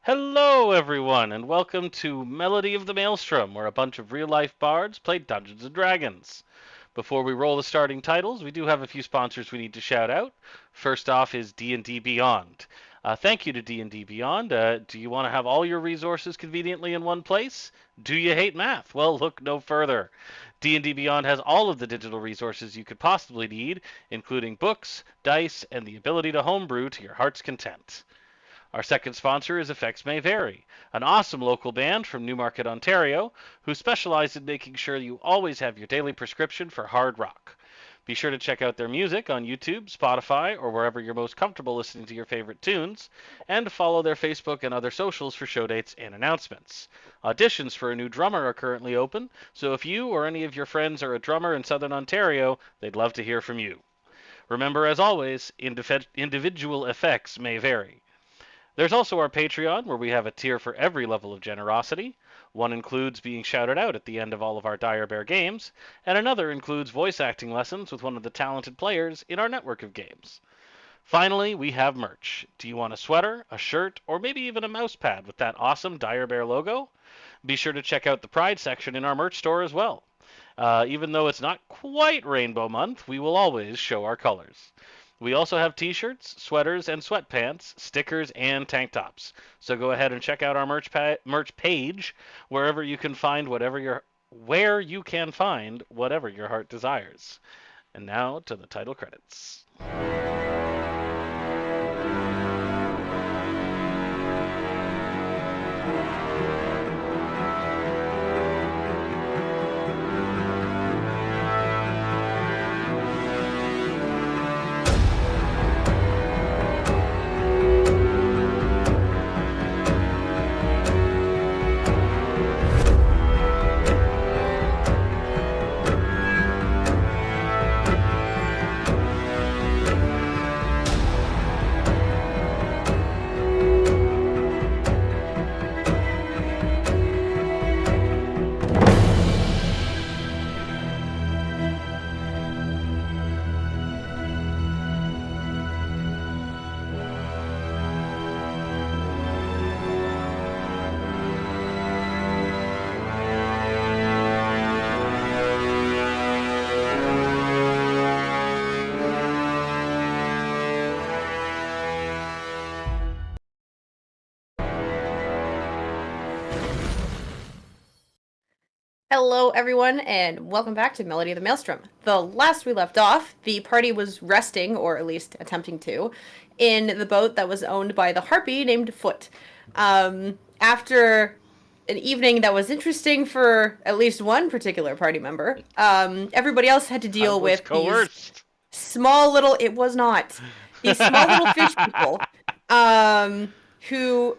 Hello, everyone, and welcome to Melody of the Maelstrom, where a bunch of real-life bards play Dungeons & Dragons. Before we roll the starting titles, we do have a few sponsors we need to shout out. First off is D&D Beyond. Thank you to D&D Beyond. Do you want to have all your resources conveniently in one place? Do you hate math? Well, look no further. D&D Beyond has all of the digital resources you could possibly need, including books, dice, and the ability to homebrew to your heart's content. Our second sponsor is Effects May Vary, an awesome local band from Newmarket, Ontario, who specialize in making sure you always have your daily prescription for hard rock. Be sure to check out their music on YouTube, Spotify, or wherever you're most comfortable listening to your favorite tunes, and follow their Facebook and other socials for show dates and announcements. Auditions for a new drummer are currently open, so if you or any of your friends are a drummer in Southern Ontario, they'd love to hear from you. Remember, as always, individual effects may vary. There's also our Patreon, where we have a tier for every level of generosity. One includes being shouted out at the end of all of our Dire Bear games, and another includes voice acting lessons with one of the talented players in our network of games. Finally, we have merch. Do you want a sweater, a shirt, or maybe even a mouse pad with that awesome Dire Bear logo? Be sure to check out the Pride section in our merch store as well. Even though it's not quite Rainbow Month, we will always show our colors. We also have t-shirts, sweaters, and sweatpants, stickers, and tank tops. So go ahead and check out our merch page wherever you can find where you can find whatever your heart desires. And now to the title credits. Hello, everyone, and welcome back to Melody of the Maelstrom. The last we left off, the party was resting, or at least attempting to, in the boat that was owned by the Harpy named Foot. After an evening that was interesting for at least one particular party member, everybody else had to deal with coerced. these small little, it was not, these small little fish people, who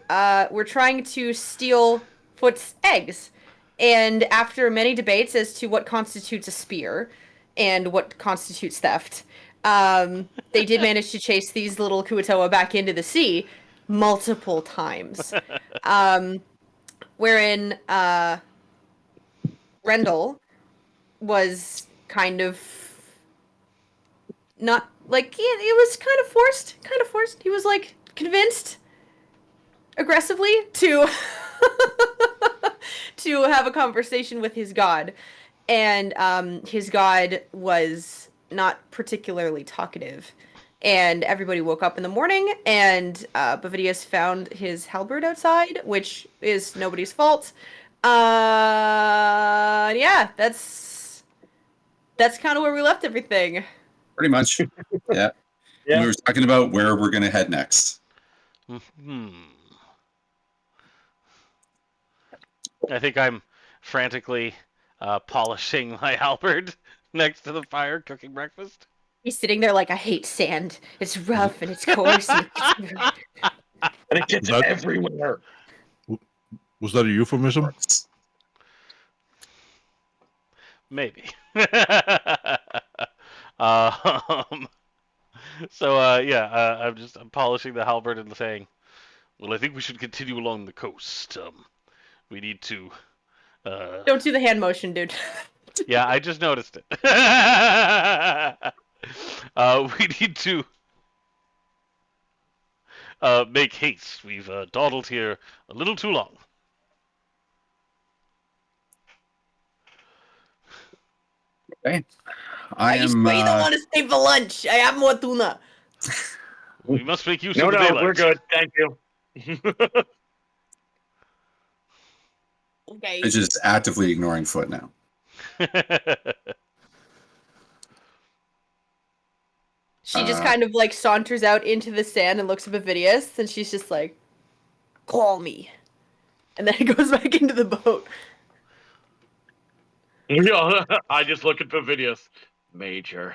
were trying to steal Foot's eggs. And after many debates as to what constitutes a spear and what constitutes theft, they did manage to chase these little Kuatoa back into the sea multiple times. Wherein Rendell was kind of not like it was kind of forced. He was like convinced aggressively to to have a conversation with his god, and his god was not particularly talkative. And everybody woke up in the morning, and Bavidius found his halberd outside, which is nobody's fault. Yeah, that's kind of where we left everything. Pretty much. Yeah. Yeah. We were talking about where we're going to head next. I think I'm frantically polishing my halberd next to the fire, cooking breakfast. He's sitting there like, I hate sand. It's rough and it's coarse. And it gets everywhere. Was that a euphemism? Maybe. I'm polishing the halberd and saying, well, I think we should continue along the coast. We need to... Don't do the hand motion, dude. Yeah, I just noticed it. We need to Make haste. We've dawdled here a little too long. Okay. Are I you am. sure you don't want to stay for lunch? I have more tuna. We must make use No, of the no, daylight. we're good. Thank you. Okay. It's just actively ignoring Foot now. She just kind of like saunters out into the sand and looks up at Vidius, and she's just like, "Call me," and then goes back into the boat. Yeah, I just look at Pavidius. Major.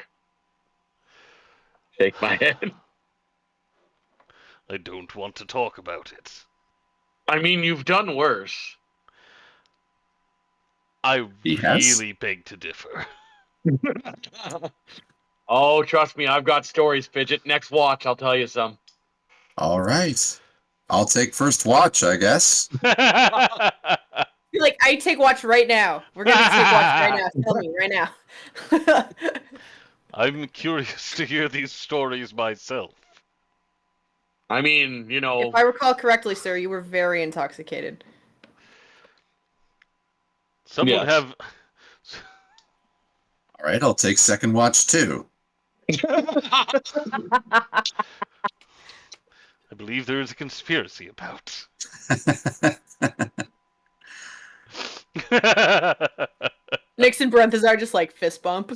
Shake my head. I don't want to talk about it. I mean, you've done worse. I He has? really beg to differ. Oh, trust me, I've got stories, Fidget. Next watch, I'll tell you some. All right. I'll take first watch, I guess. You're like, I take watch right now. We're gonna take watch right now. Tell me right now. I'm curious to hear these stories myself. I mean, you know, If I recall correctly, sir, you were very intoxicated. Some Yes. would have. All right, I'll take second watch too. I believe there is a conspiracy about. Nix and Brenthazar just like fist bump.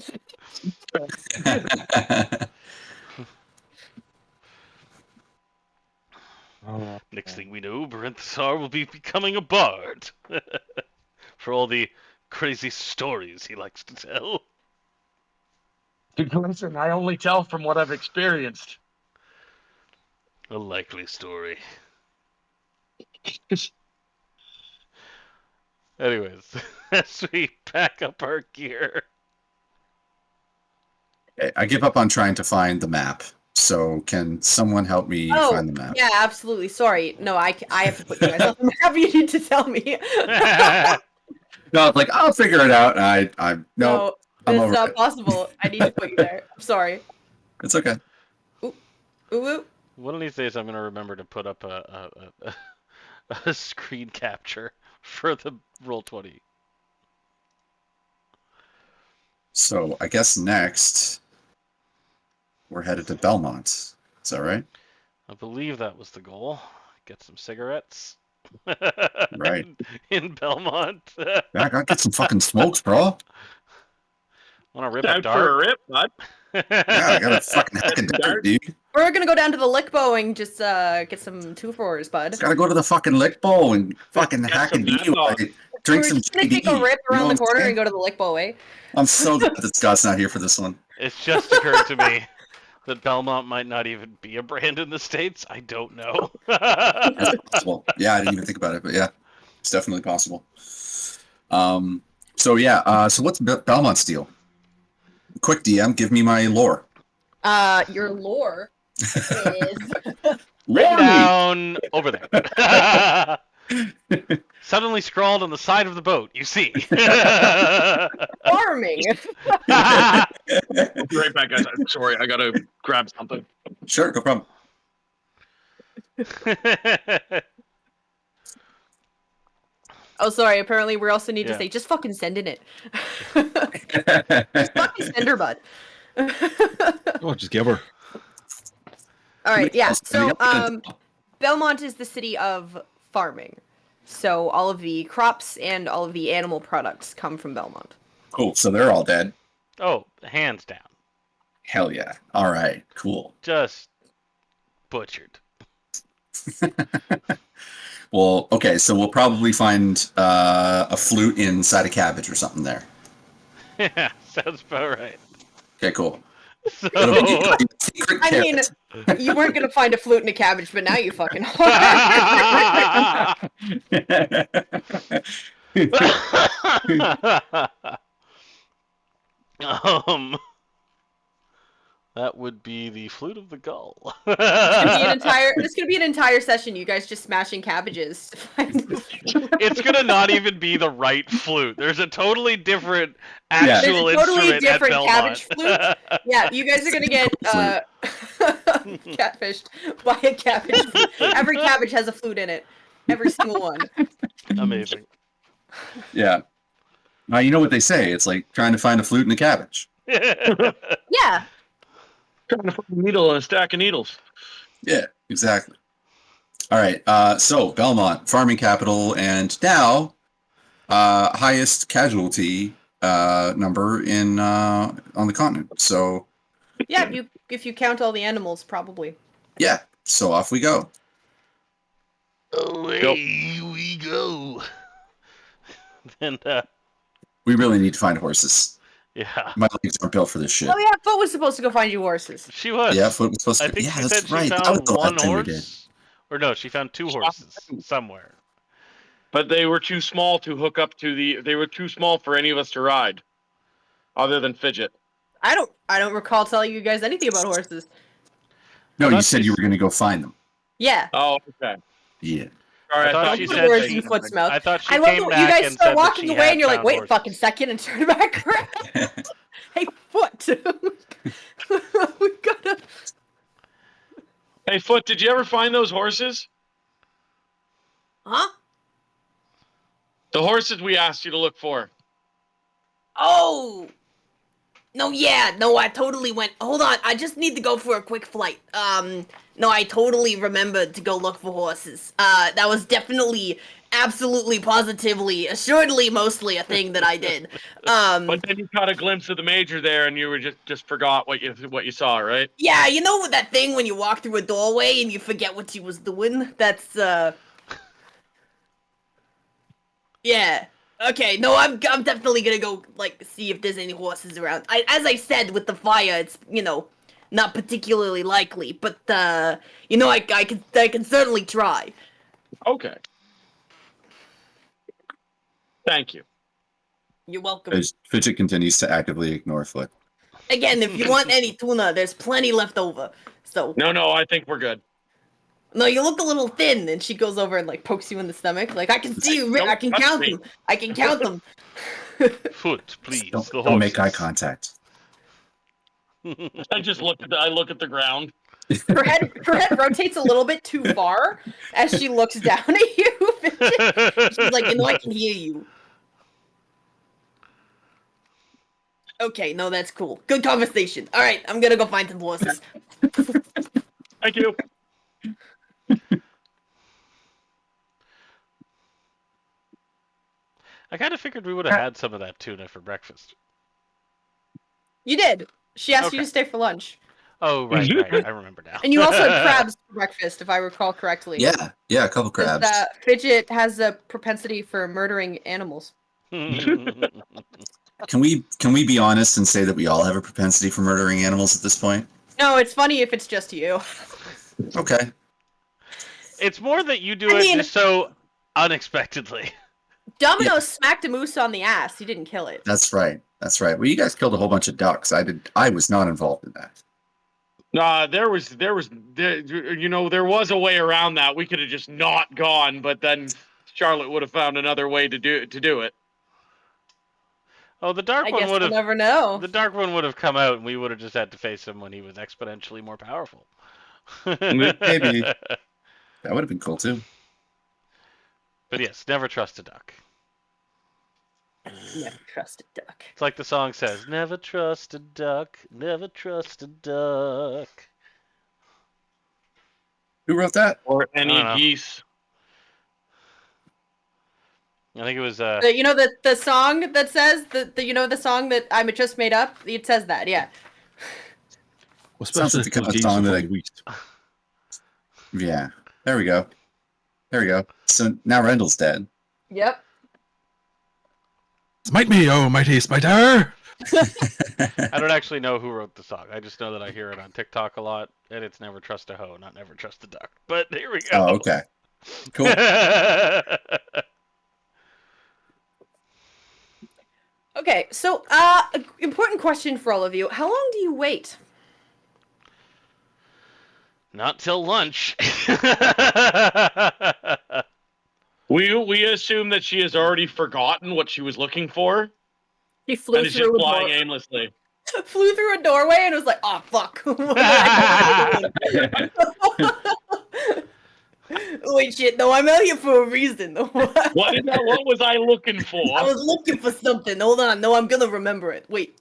Next thing we know, Barenthasar will be becoming a bard. For all the crazy stories he likes to tell. listen, I only tell from what I've experienced. A likely story. Anyways, as we pack up our gear. Okay, I give up on trying to find the map. So can someone help me find the map? Yeah, absolutely. Sorry. No, I have to put you guys on the map. You need to tell me. No, like I'll figure it out. I'm No, I'm it's over not it. possible. I need to put you there. I'm sorry. It's okay. Ooh, ooh. One of these days, I'm going to remember to put up a screen capture for the Roll20. So I guess next we're headed to Belmont. Is that right? I believe that was the goal. Get some cigarettes. Right. In Belmont. Yeah, I gotta get some fucking smokes, bro. Want to rip a Time for a dart? rip, bud. Yeah, I gotta fucking hack a dart, dude. We're gonna go down to the Lickbow and just get some 2-4s, bud. Gotta go to the fucking lick bowl and fucking Get hack a some D. ammo. Drink We're some just gonna take JD. a rip You know around the what I'm corner saying? and go to the Lickbow, eh? I'm so glad that Scott's not here for this one. It's just occurred to me that Belmont might not even be a brand in the States. I don't know. That's possible. Yeah, I didn't even think about it, but yeah, it's definitely possible. So yeah, so what's Belmont's deal? Quick DM, give me my lore. Your lore is Written down over there. Suddenly scrawled on the side of the boat, you see. farming. I'll be right back, guys. I'm sorry, I gotta grab something. Sure, no problem. Oh, sorry. Apparently, we also need Yeah. to say, just fucking send in it. Just fucking send her, bud. Oh, just give her. All right, yeah. So, So, Belmont is the city of farming. So all of the crops and all of the animal products come from Belmont. cool. So they're all dead. Oh, hands down. Hell yeah. All right, cool. Just butchered. Well, okay, so we'll probably find a flute inside a cabbage or something there. Yeah, sounds about right. Okay, cool. So, Secret I mean, carrot. you weren't gonna find a flute in a cabbage, but now you fucking are. um, That would be the flute of the gull. This could be an entire session. You guys just smashing cabbages to find the flute. It's gonna not even be the right flute. There's a totally different Yeah. actual There's a totally instrument different at Belmont. cabbage flute. Yeah, you guys are gonna get catfished by a cabbage flute. Every cabbage has a flute in it. Every single one. Amazing. Yeah. You know what they say? It's like trying to find a flute in a cabbage. Yeah. Trying to find a needle in a stack of needles. Yeah, exactly. All right. So Belmont, farming capital, and now highest casualty number in on the continent. So Yeah, if you count all the animals, probably. yeah. So off we go. Away we go. And We really need to find horses. yeah, My legs aren't built for this shit. Oh yeah, Foot was supposed to go find you horses. she was. Yeah, Foot was supposed I to. think Yeah, she that's said she right. That found was the one last thing we did. horse. Or no, she found 2 horses somewhere. But they were too small to hook up to the. They were too small for any of us to ride, other than Fidget. I don't recall telling you guys anything about horses. No, I you thought said she- you were going to go find them. Yeah. Oh, okay. Yeah. Sorry, I thought you she were said words she- in saying Foot's something. mouth. I thought she I love came that back you guys and start said walking that she away had and you're like, found wait a horses. fucking second, and turn back around. Hey, Foot. We gotta. Hey, Foot, did you ever find those horses? Huh? The horses we asked you to look for. Oh. No, yeah, no, I totally went. Hold on, I just need to go for a quick flight. No, I totally remembered to go look for horses. That was definitely, absolutely, positively, assuredly, mostly a thing that I did. But then you caught a glimpse of the major there, and you were just forgot what you saw, right? Yeah, you know that thing when you walk through a doorway and you forget what you was doing? That's, yeah. Okay, no, I'm definitely gonna go, like, see if there's any horses around. As I said, with the fire, it's, not particularly likely, but, I can certainly try. Okay. Thank you. You're welcome. As Fidget continues to actively ignore Foot. Again, if you want any tuna, there's plenty left over. So, No, I think we're good. no, you look a little thin, and she goes over and, like, pokes you in the stomach. Like, I can see you, Don't I can touch count me. them. I can count them. Foot, please. Don't make eye contact. I just look at the ground. Her head rotates a little bit too far as she looks down at you. She's like, I can hear you. Okay, no, that's cool. Good conversation. All right, I'm gonna go find some horses. Thank you. I kind of figured we would have had some of that tuna for breakfast. You did. She asked you Okay. to stay for lunch. Oh, right. I remember now. And you also had crabs for breakfast, if I recall correctly. Yeah, a couple crabs. Fidget has a propensity for murdering animals. Can we be honest and say that we all have a propensity for murdering animals at this point? No, it's funny if it's just you. Okay. It's more that you do I it mean- just so unexpectedly. Domino smacked a moose on the ass. He didn't kill it. That's right. Well, you guys killed a whole bunch of ducks. I was not involved in that. There was a way around that. We could have just not gone, but then Charlotte would have found another way to do it. Oh, the dark I one guess would we'll have. never know. The dark one would have come out, and we would have just had to face him when he was exponentially more powerful. Maybe. That would have been cool too. But yes, never trust a duck. Never trust a duck. It's like the song says, never trust a duck, never trust a duck. Who wrote that? Or any I don't know. geese. I think it was, The song that says the song that I just made up. It says that, yeah. Well, Sounds like the kind of song that Yeah. There we go. So now Rendell's dead. Yep. Smite me, oh mighty smiter! I don't actually know who wrote the song. I just know that I hear it on TikTok a lot, and it's never trust a hoe, not never trust a duck. But here we go. Oh, okay. Cool. Okay, so important question for all of you. How long do you wait? Not till lunch. We assume that she has already forgotten what she was looking for He flew and is just through a flying door. aimlessly. Flew through a doorway and was like, "Oh fuck!" Wait, shit! No, I'm out here for a reason. What was I looking I for? was looking for something. Hold on. No, I'm gonna remember it. Wait.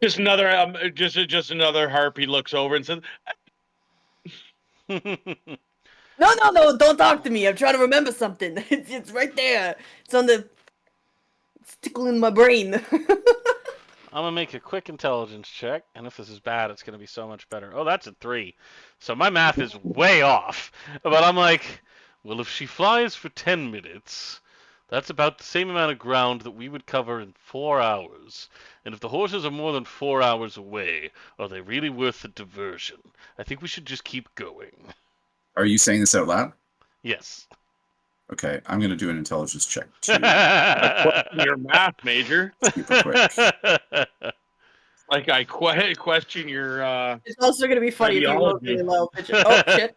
Just another another harpy looks over and says, No, don't talk to me. I'm trying to remember something. It's right there. It's tickling my brain. I'm gonna make a quick intelligence check, and if this is bad, it's gonna be so much better. Oh, that's a 3. So my math is way off. But I'm like, well, if she flies for 10 minutes, that's about the same amount of ground that we would cover in 4 hours. And if the horses are more than 4 hours away, are they really worth the diversion? I think we should just keep going. Are you saying this out loud? Yes. Okay, I'm going to do an intelligence check too. "Your math major." Super quick. Like I question your. It's also gonna be funny if you roll Ideology. really low. Oh shit!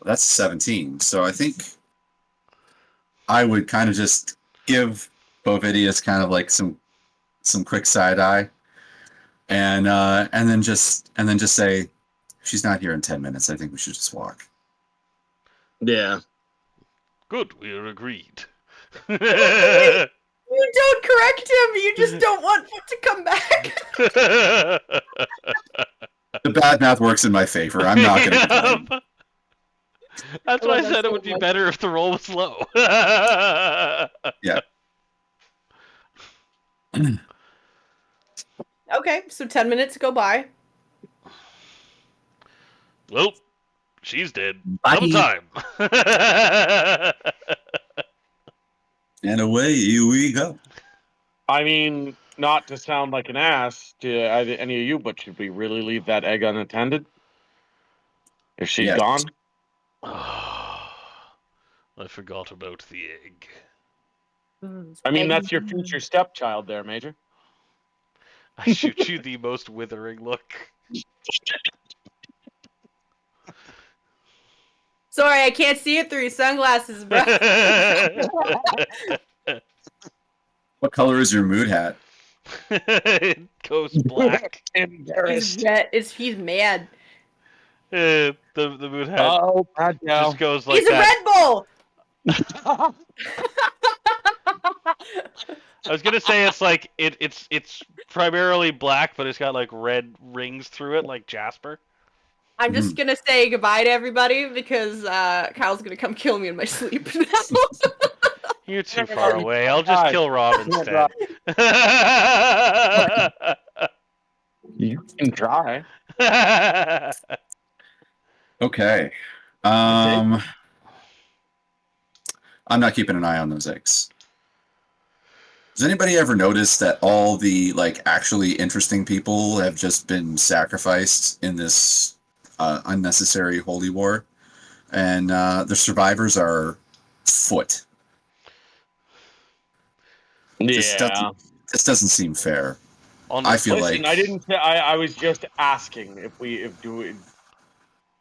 That's 17. So I think I would kind of just give Bovidius kind of like some quick side eye, and then just say, she's not here in 10 minutes. I think we should just walk. Yeah. Good, we are agreed. You don't correct him. You just don't want Foot to come back. The bad math works in my favor. I'm not going to complain. That's why I said it would be better if the roll was low. Yeah. Okay, so 10 minutes go by. Well, she's dead. Bye. Sometime. And away we go. I mean, not to sound like an ass to any of you, but should we really leave that egg unattended? If she's Yeah. gone? I forgot about the egg. I mean, that's your future stepchild there, Major. I shoot you the most withering look. Sorry, I can't see it through your sunglasses, bro. What color is your mood hat? It goes black. He's red. He's mad. The mood hat Oh, bad just goes like He's a that. Red Bull. I was gonna say it's like it's primarily black, but it's got like red rings through it, like Jasper. I'm just gonna say goodbye to everybody because Kyle's gonna come kill me in my sleep now. You're too far away. I'll just kill Rob instead. You can try. Okay. I'm not keeping an eye on those eggs. Does anybody ever notice that all the like actually interesting people have just been sacrificed in this unnecessary holy war, and the survivors are Foot? This doesn't seem fair. I feel like I didn't. I was just asking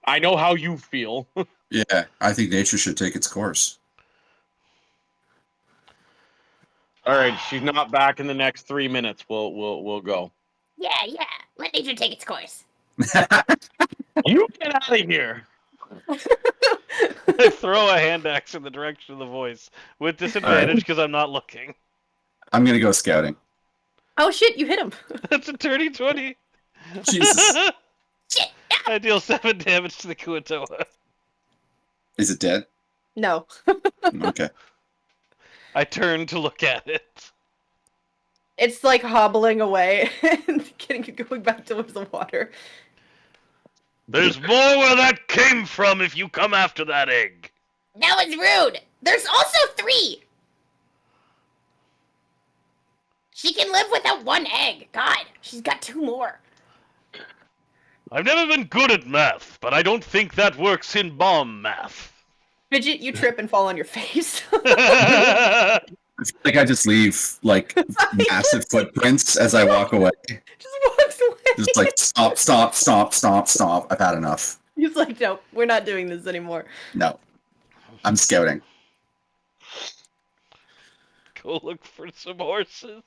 I know how you feel. yeah, I think nature should take its course. All right, she's not back in the next 3 minutes. We'll go. Yeah. Let nature take its course. You get out of here. I throw a hand axe in the direction of the voice with disadvantage because I'm not looking. I'm gonna go scouting. Oh shit, you hit him. That's a dirty 20. Jesus, Shit. I deal 7 damage to the Kuatoa. is it dead? No. Okay. I turn to look at it. It's like hobbling away and going back towards the water. There's more where that came from if you come after that egg. That was rude. There's also 3. She can live without 1 egg. God, she's got 2 more. I've never been good at math, but I don't think that works in bomb math. Fidget, you trip and fall on your face. I feel like I just leave like massive footprints as I walk away. Just walks away. Just like stop, stop, stop, stop, stop. I've had enough. He's like, no, we're not doing this anymore. No, I'm scouting. Go look for some horses.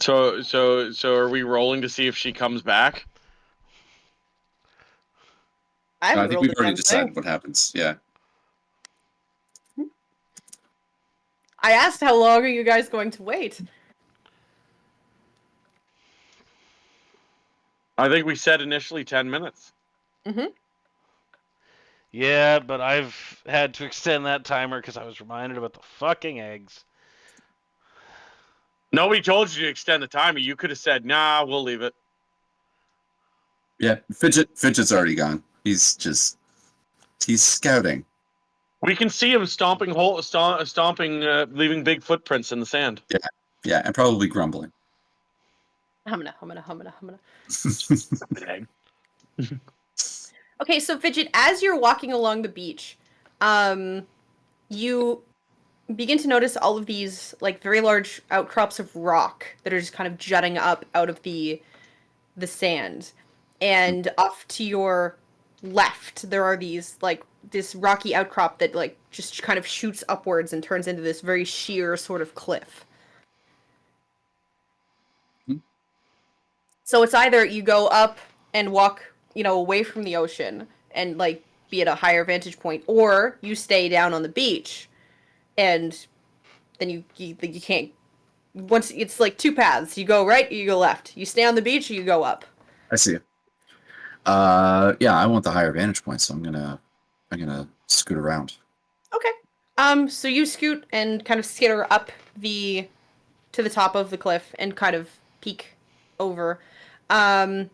So are we rolling to see if she comes back? I I haven't think rolled we've a already damn decided thing. what happens. Yeah. I asked how long are you guys going to wait? I think we said initially 10 minutes. Mm-hmm. Yeah, but I've had to extend that timer because I was reminded about the fucking eggs. Nobody told you to extend the timer. You could have said, nah, we'll leave it. Yeah. Fidget's already gone. He's scouting. We can see him stomping, leaving big footprints in the sand. Yeah, and probably grumbling. Humana. Okay, so Fidget, as you're walking along the beach, you begin to notice all of these like very large outcrops of rock that are just kind of jutting up out of the sand. And off to your left, there are these like this rocky outcrop that like just kind of shoots upwards and turns into this very sheer sort of cliff. Hmm. So it's either you go up and walk, away from the ocean and like be at a higher vantage point, or you stay down on the beach and then you can't. Once it's like two paths, you go right, you go left. You stay on the beach, or you go up. I see. Yeah, I want the higher vantage point, so I'm gonna scoot around. Okay. So you scoot and kind of skitter up to the top of the cliff and kind of peek over. And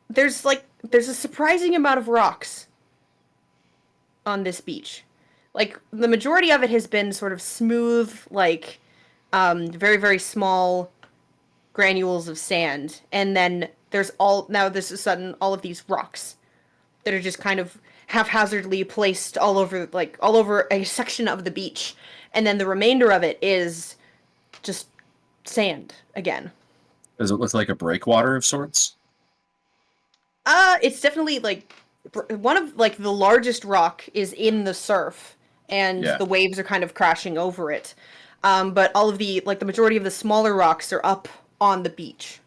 there's a surprising amount of rocks on this beach. Like the majority of it has been sort of smooth, like very, very small granules of sand, and then there's all of these rocks that are just kind of haphazardly placed all over a section of the beach, and then the remainder of it is just sand again. Does it look like a breakwater of sorts? It's definitely like one of like the largest rock is in the surf, and Yeah. the waves are kind of crashing over it. But all of the majority of the smaller rocks are up on the beach.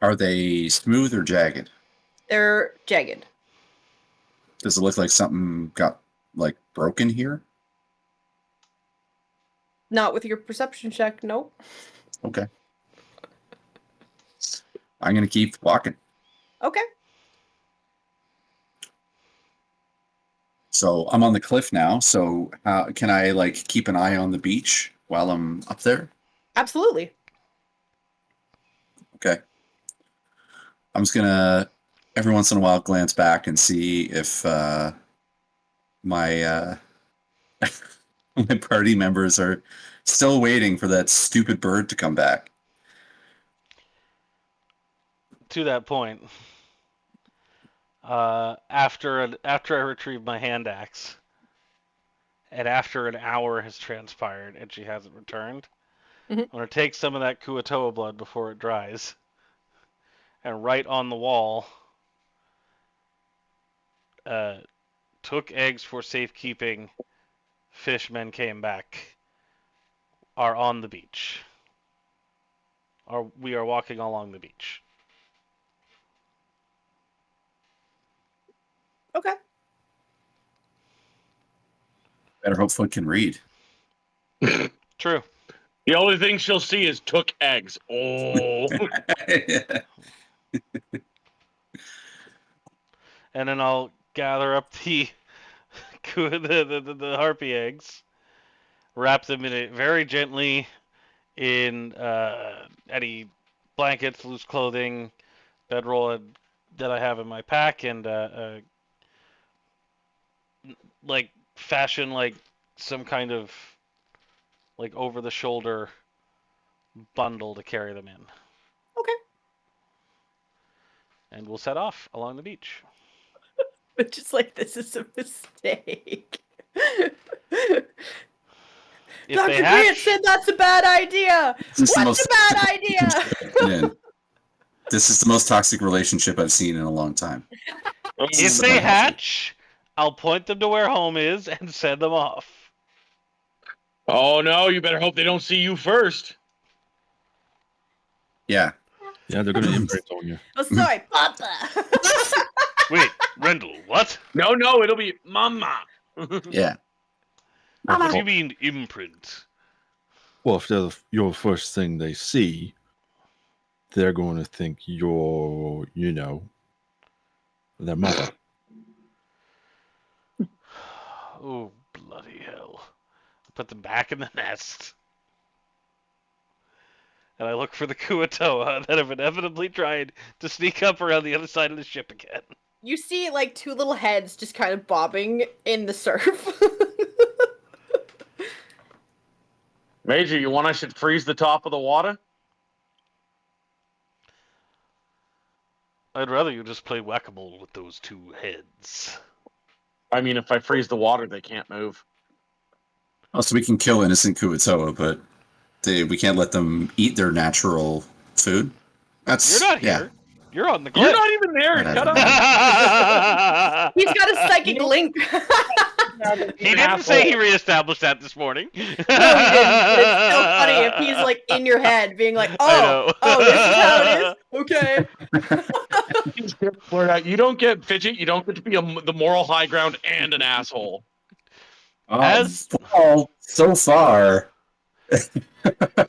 Are they smooth or jagged? They're jagged. Does it look like something got like broken here? Not with your perception check, nope. Okay. I'm gonna keep walking. Okay. So I'm on the cliff now. So how can I like keep an eye on the beach while I'm up there? Absolutely. Okay. I'm just gonna every once in a while glance back and see if my my party members are still waiting for that stupid bird to come back. To that point, after I retrieve my hand axe, and after an hour has transpired and she hasn't returned, Mhm. I'm gonna take some of that Kuatoa blood before it dries, and write on the wall, took eggs for safekeeping, fishmen came back, are on the beach. We are walking along the beach. Okay. Better hope Foot can read. True. The only thing she'll see is took eggs. Oh. And then I'll gather up the the harpy eggs, wrap them in it very gently in any blankets, loose clothing, bedroll that I have in my pack, and like fashion like some kind of like over the shoulder bundle to carry them in. Okay. And we'll set off along the beach. But just like, this is a mistake. If Dr. they Grant hatch, said that's a bad idea. This is the What's most a bad idea? Yeah. This is the most toxic relationship I've seen in a long time. if So they unhealthy. hatch, I'll point them to where home is and send them off. Oh no, you better hope they don't see you first. Yeah. Yeah, they're gonna imprint on you. Oh, sorry, Papa. Wait, Rendell, what? No, it'll be Mama. Yeah. What do you mean imprint? Well, if they're your first thing they see, they're going to think you're, their mother. Oh, bloody hell. Put them back in the nest. And I look for the Kuatoa that have inevitably tried to sneak up around the other side of the ship again. You see, like, two little heads just kind of bobbing in the surf. Major, you want I should freeze the top of the water? I'd rather you just play whack-a-mole with those two heads. I mean, if I freeze the water, they can't move. Oh, so we can kill innocent Kuatoa, but we can't let them eat their natural food. That's You're not yeah. here. You're on the cliff. You're not even there. Whatever. Shut up. He's got a psychic link. He didn't say he reestablished that this morning. No, he didn't. But it's so funny if he's like in your head, being like, I "Oh, know. this is how it is." Okay. You don't get fidget. You don't get to be the moral high ground and an asshole. Well, so far.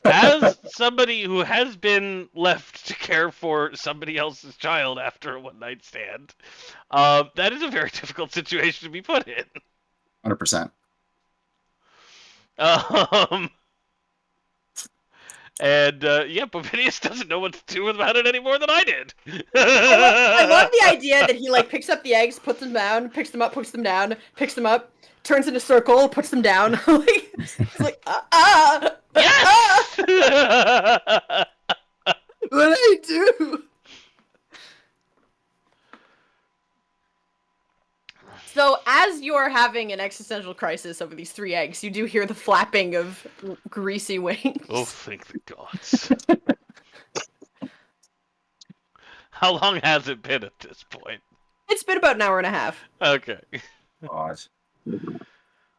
As somebody who has been left to care for somebody else's child after a one-night stand, that is a very difficult situation to be put in. 100%. Yeah, Popinius doesn't know what to do about it any more than I did. I love the idea that he like picks up the eggs, puts them down, picks them up, puts them down, picks them up, turns in a circle, puts them down. Like, he's like, Yes! what do I do? So, as you're having an existential crisis over these three eggs, you do hear the flapping of greasy wings. Oh, thank the gods. How long has it been at this point? It's been about an hour and a half. Okay. God.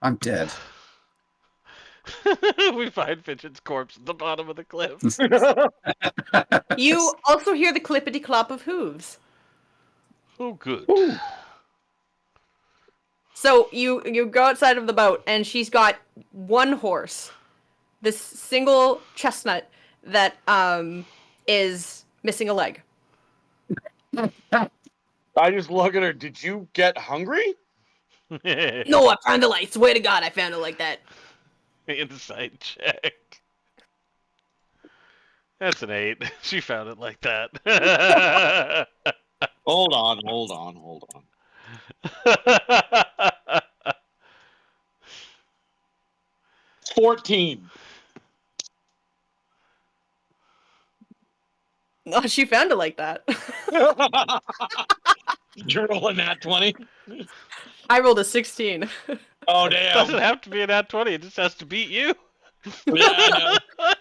I'm dead. We find Fidget's corpse at the bottom of the cliff. You also hear the clippity-clop of hooves. Oh, good. Ooh. So you go outside of the boat, and she's got one horse, this single chestnut that is missing a leg. I just look at her. Did you get hungry? No, I found it like, swear to God, I found it like that. Insight check. That's an 8. She found it like that. Hold on. 14. No, she found it like that. Journal in that 20. I rolled a 16. Oh It damn. doesn't have to be an at 20, it just has to beat you. Yeah, I know.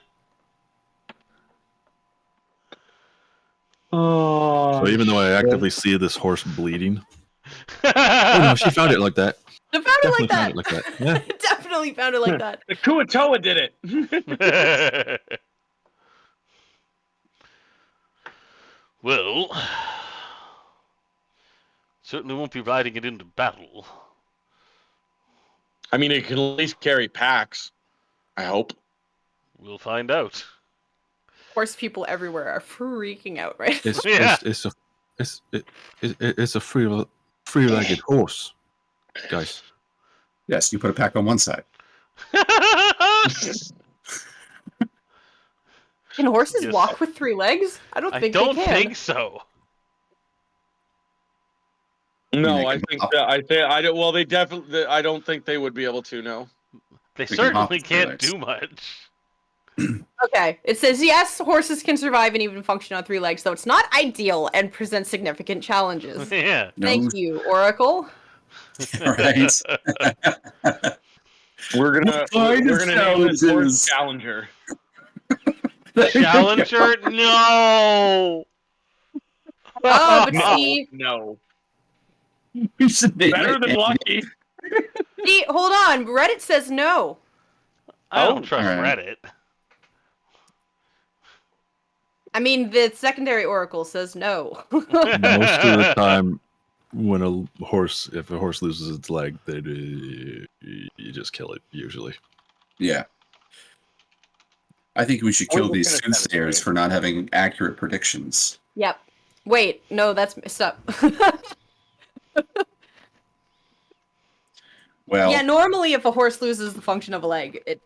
Oh. So even though I actively see this horse bleeding, oh no, she found it like that. I found it Definitely like that. found it like that. Yeah. Definitely found it like that. The Kuatoa did it. Well, certainly won't be riding it into battle. I mean, it can at least carry packs. I hope. We'll find out. Horse people everywhere are freaking out, right? It's Yeah. it's a three-legged horse, guys. Yes, you put a pack on one side. Can horses Yes. walk with 3 legs? I don't I think don't they can. think so. No, I I can think hop. that, I don't. Well, they definitely. I don't think they would be able to. No. They We can hop certainly with 3 can't legs. do much. Okay, it says yes, horses can survive and even function on 3 legs, though it's not ideal and presents significant challenges. Yeah. No, Thank you, Oracle. right? We're What kind of gonna name this horse challenges? Challenger. Challenger? No! Oh, but No, see, no. We should name Better it than Andy. lucky. hold on. Reddit says no. I don't Oh, trust alright. Reddit. I mean, the secondary Oracle says no. Most of the time, when if a horse loses its leg, you just kill it. Usually, Yeah. I think we should We're kill these looking at soothsayers that. for not having accurate predictions. Yep. Wait, no, that's messed up. Well, Yeah, normally if a horse loses the function of a leg, it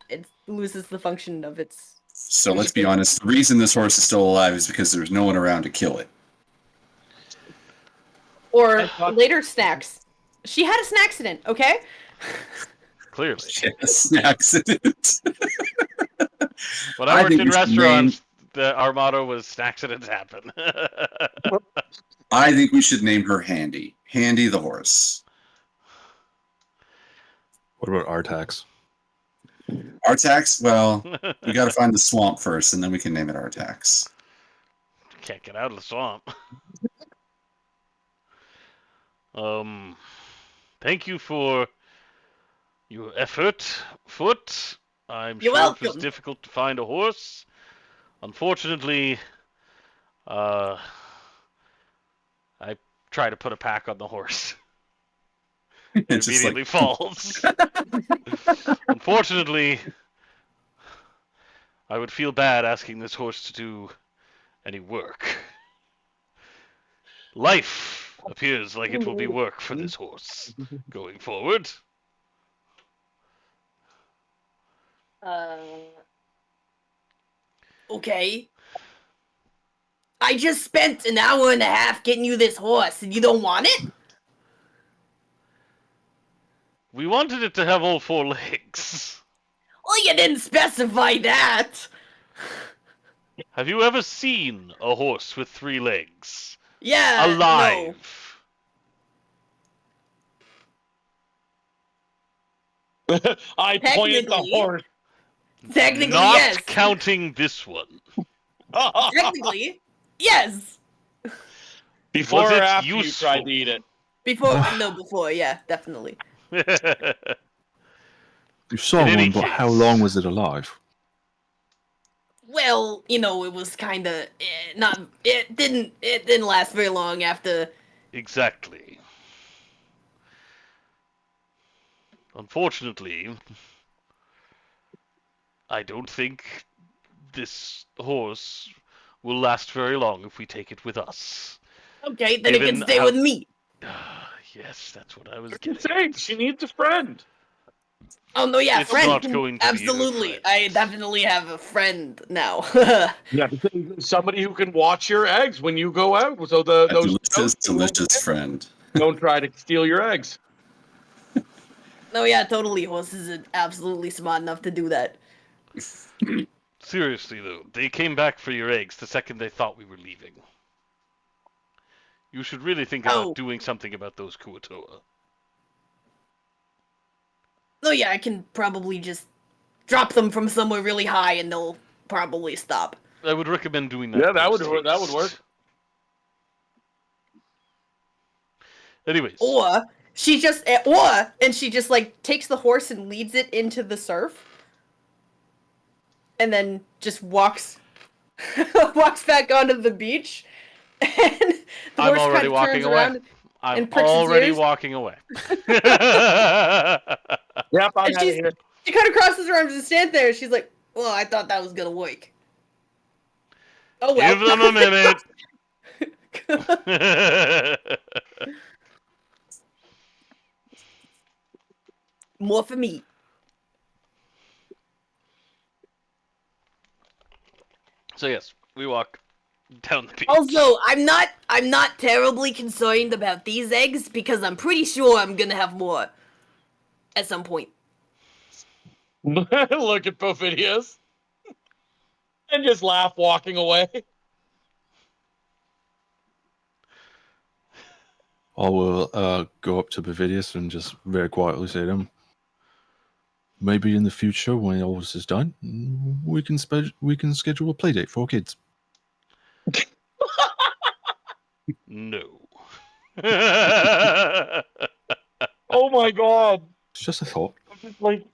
loses the function of its... so let's be honest. The reason this horse is still alive is because there's no one around to kill it. Or I thought- later snacks. She had a snack accident, okay? Clearly. Yes, an accident. When I worked think in we should restaurants, our motto was accidents happen. I think we should name her Handy. Handy the horse. what about Artax? Artax? Well, we got to find the swamp first, and then we can name it Artax. Can't get out of the swamp. Thank you for your effort, Foot. I'm You're sure it was welcome. difficult to find a horse. Unfortunately, I try to put a pack on the horse. It It's just immediately like, falls. Unfortunately, I would feel bad asking this horse to do any work. Life appears like it will be work for this horse going forward. Okay. I just spent an hour and a half getting you this horse, and you don't want it? We wanted it to have all 4 legs. Well, you didn't specify that. Have you ever seen a horse with 3 legs? Yeah. Alive? I point at the Technically. horse. No. Technically, Not yes. counting this one. Technically, yes. Before Was or it after you useful? tried to eat it? Before, yeah, definitely. You saw In any one, but how case. long was it alive? Well, you know, it was kind of not. It didn't last very long after. Exactly. Unfortunately, I don't think this horse will last very long if we take it with us. Okay, then it Given can stay how- with me. Yes, that's what I was I'm getting. saying she needs a friend. Oh no, yeah, It's friend. not going to be her Absolutely, friend. I definitely have a friend now. Yeah, somebody who can watch your eggs when you go out. So a those delicious friend. don't try to steal your eggs. No, yeah, totally. Horses are absolutely smart enough to do that. Seriously, though, they came back for your eggs the second they thought we were leaving. You should really think about Oh. doing something about those Kuatoa. No, yeah, I can probably just drop them from somewhere really high, and they'll probably stop. I would recommend doing that. Yeah, that would post work- that would work. haste. Anyways, Or she just like takes the horse and leads it into the surf, and then just walks back onto the beach, and the I'm horse already kind of walking turns away. around. I'm and pricks its already ears. walking away. Yep, I'm And out of she's- here. She kind of crosses her arms and stands there. She's like, "Well, I thought that was gonna work." Oh well. Give them a minute. More for me. So yes, we walk down the beach. Also, I'm not terribly concerned about these eggs because I'm pretty sure I'm gonna have more at some point. Look at Perfidious. And just laugh walking away. I will go up to Bavidius and just very quietly say to him, maybe in the future, when all this is done, we can schedule a play date for kids. No. Oh my god. It's just a thought. I'm just like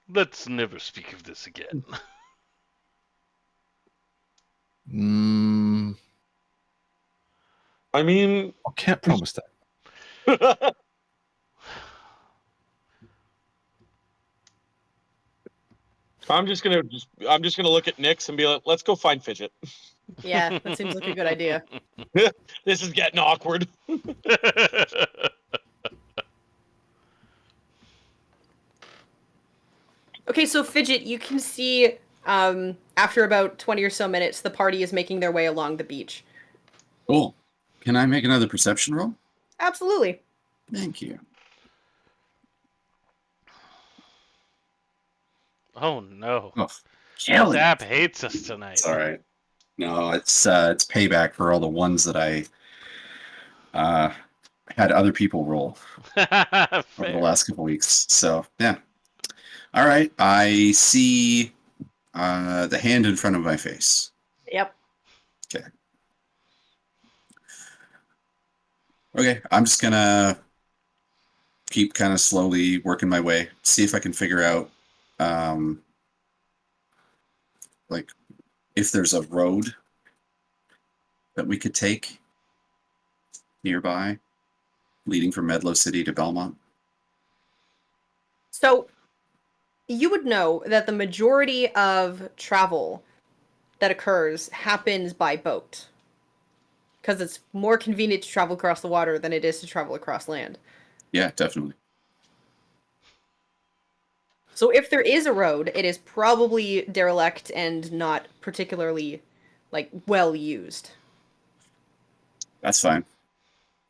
Let's never speak of this again. I mean I can't promise that. I'm just gonna look at Nyx and be like, let's go find Fidget. Yeah, that seems like a good idea. This is getting awkward. Okay, so Fidget, you can see after about 20 or so minutes, the party is making their way along the beach. Cool. Can I make another perception roll? Absolutely. Thank you. Oh no. Oh, killing Zap it. hates us tonight. It's all right. No, it's payback for all the ones that I had other people roll over the last couple weeks. So yeah. All right. I see the hand in front of my face. Yep. Okay. I'm just gonna keep kind of slowly working my way, see if I can figure out like if there's a road that we could take nearby leading from Medlow City to Belmont. So you would know that the majority of travel that occurs happens by boat. Because it's more convenient to travel across the water than it is to travel across land. Yeah, definitely. So if there is a road, it is probably derelict and not particularly, well used. That's fine.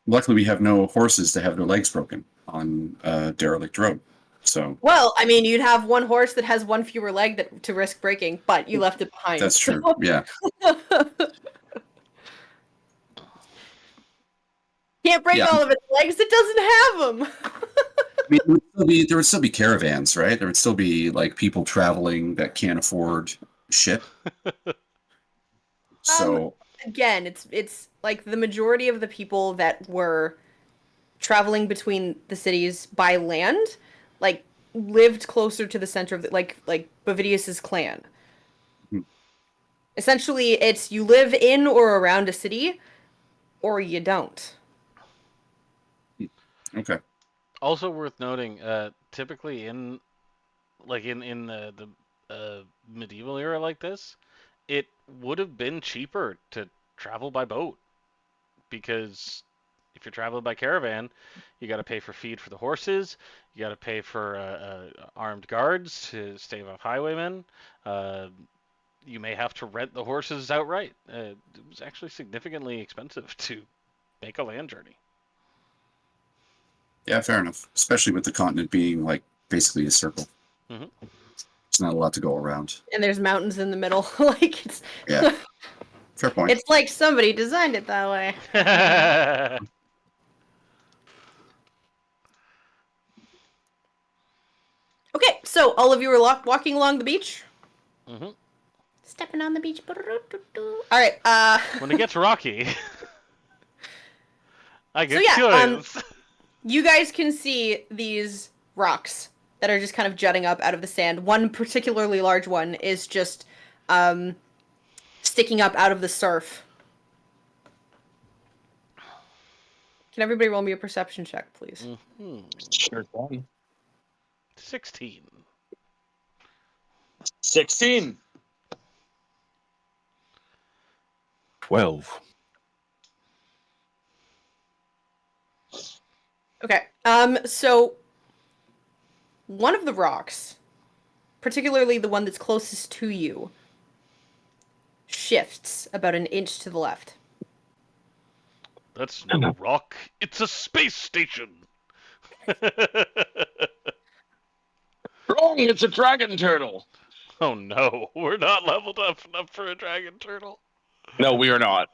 Luckily, we have no horses to have their legs broken on a derelict road. So Well, I mean, you'd have one horse that has one fewer leg to risk breaking, but you left it behind. that's true. so- Yeah. Can't break Yeah. all of its legs. It doesn't have them. I mean, there would still be caravans, right? There would still be like people traveling that can't afford ship. So Again, it's like the majority of the people that were traveling between the cities by land, lived closer to the center of the, like Bavidius's clan. Mhm. Essentially, it's you live in or around a city, or you don't. okay. Also worth noting, typically in the medieval era like this, it would have been cheaper to travel by boat because if you're traveling by caravan, you got to pay for feed for the horses, you got to pay for armed guards to stave off highwaymen. You may have to rent the horses outright. It was actually significantly expensive to make a land journey. Yeah, fair enough. Especially with the continent being like basically a circle. Mhm. There's not a lot to go around. And there's mountains in the middle. It's Yeah. Fair point. it's like somebody designed it that way. Okay, so all of you are walking along the beach. Mhm. Stepping on the beach. All right. When it gets rocky, I get yeah, curious. You guys can see these rocks that are just kind of jutting up out of the sand. One particularly large one is just sticking up out of the surf. Can everybody roll me a perception check, please? Mhm. Sure thing. 16. 16. 12. Okay. So one of the rocks, particularly the one that's closest to you, shifts about an inch to the left. That's no rock. It's a space station. It's a dragon turtle. Oh no, we're not leveled up enough for a dragon turtle. No, we are not.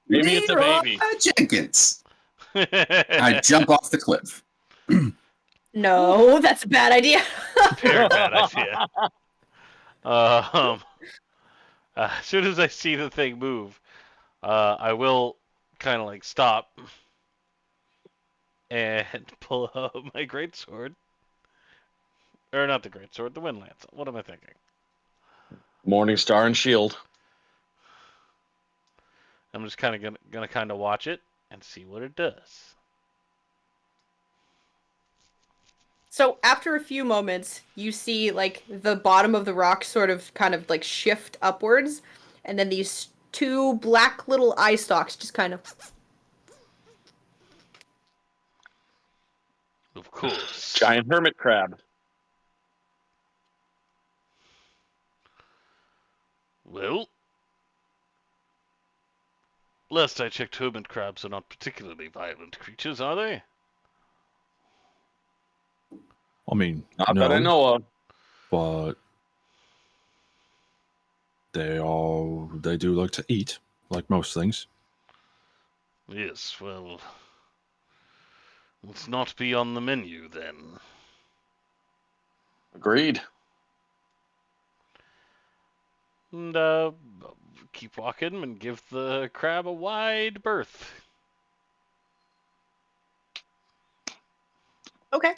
Maybe it's a Leroy baby. Jenkins. I jump off the cliff. No, that's a bad idea. Very bad idea. As soon as I see the thing move, I will kind of like stop and pull out my greatsword. Or not the greatsword, the wind lance. What am I thinking? Morning Star and Shield. I'm just kind of gonna kind of watch it and see what it does. So after a few moments, you see like the bottom of the rock sort of kind of like shift upwards, and then these two black little eye stalks just kind of. Of course. Giant hermit crab. Well, last I checked, hermit crabs are not particularly violent creatures, are they? I mean, Not no, that I know of. but they do like to eat, like most things. Yes, well, let's not be on the menu then. Agreed. And, keep walking and give the crab a wide berth. Okay.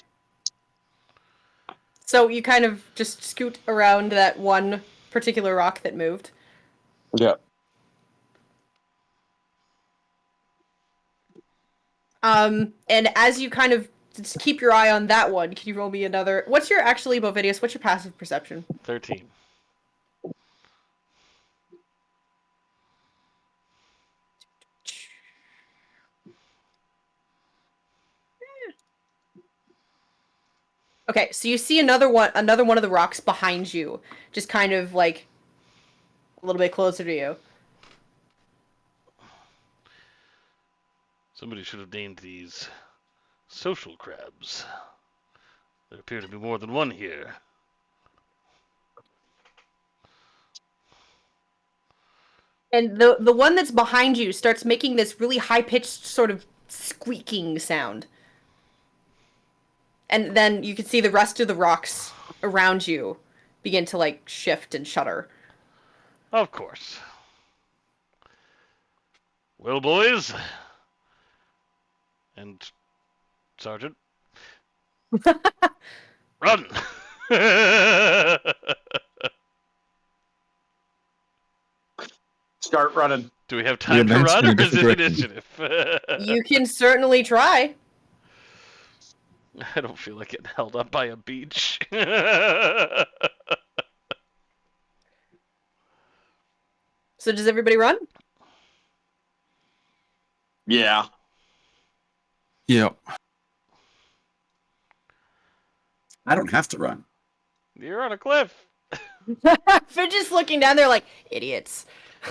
So you kind of just scoot around that one particular rock that moved. Yeah. And as you kind of just keep your eye on that one, can you roll me another? What's your actually, Bovidius? What's your passive perception? 13. Okay, so you see another one of the rocks behind you, just kind of like a little bit closer to you. Somebody should have named these social crabs. There appear to be more than one here. And the one that's behind you starts making this really high-pitched sort of squeaking sound. And then you can see the rest of the rocks around you begin to like shift and shudder. Of course. Well, boys. And Sergeant. Run! Start running. Do we have time to advance run, in a or is it different direction. initiative? You can certainly try. I don't feel like getting held up by a beach. So does everybody run? Yeah. Yeah. I don't have to run. You're on a cliff. Fidget's looking down there like, idiots.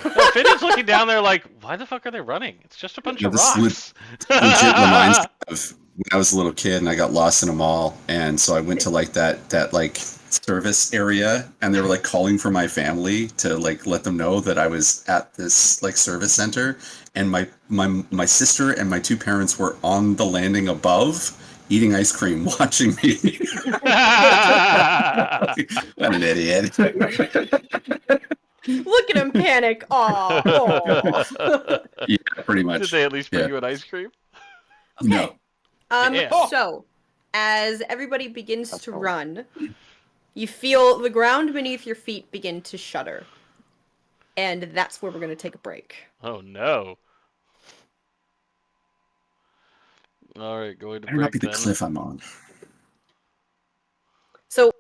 No, Fidget's looking down there like, why the fuck are they running? It's just a bunch Yeah, of this rocks. Legit reminds me of when I was a little kid and I got lost in a mall, and so I went to like that like service area, and they were like calling for my family to like let them know that I was at this like service center, and my sister and my two parents were on the landing above eating ice cream watching me. What an idiot. Look at him panic. Aw. Yeah, pretty much. Did they at least bring Yeah. you an ice cream? No. Yeah. So, as everybody begins to run, you feel the ground beneath your feet begin to shudder. And that's where we're going to take a break. Oh no. All right, going to Better not break be the then. cliff I'm on. So,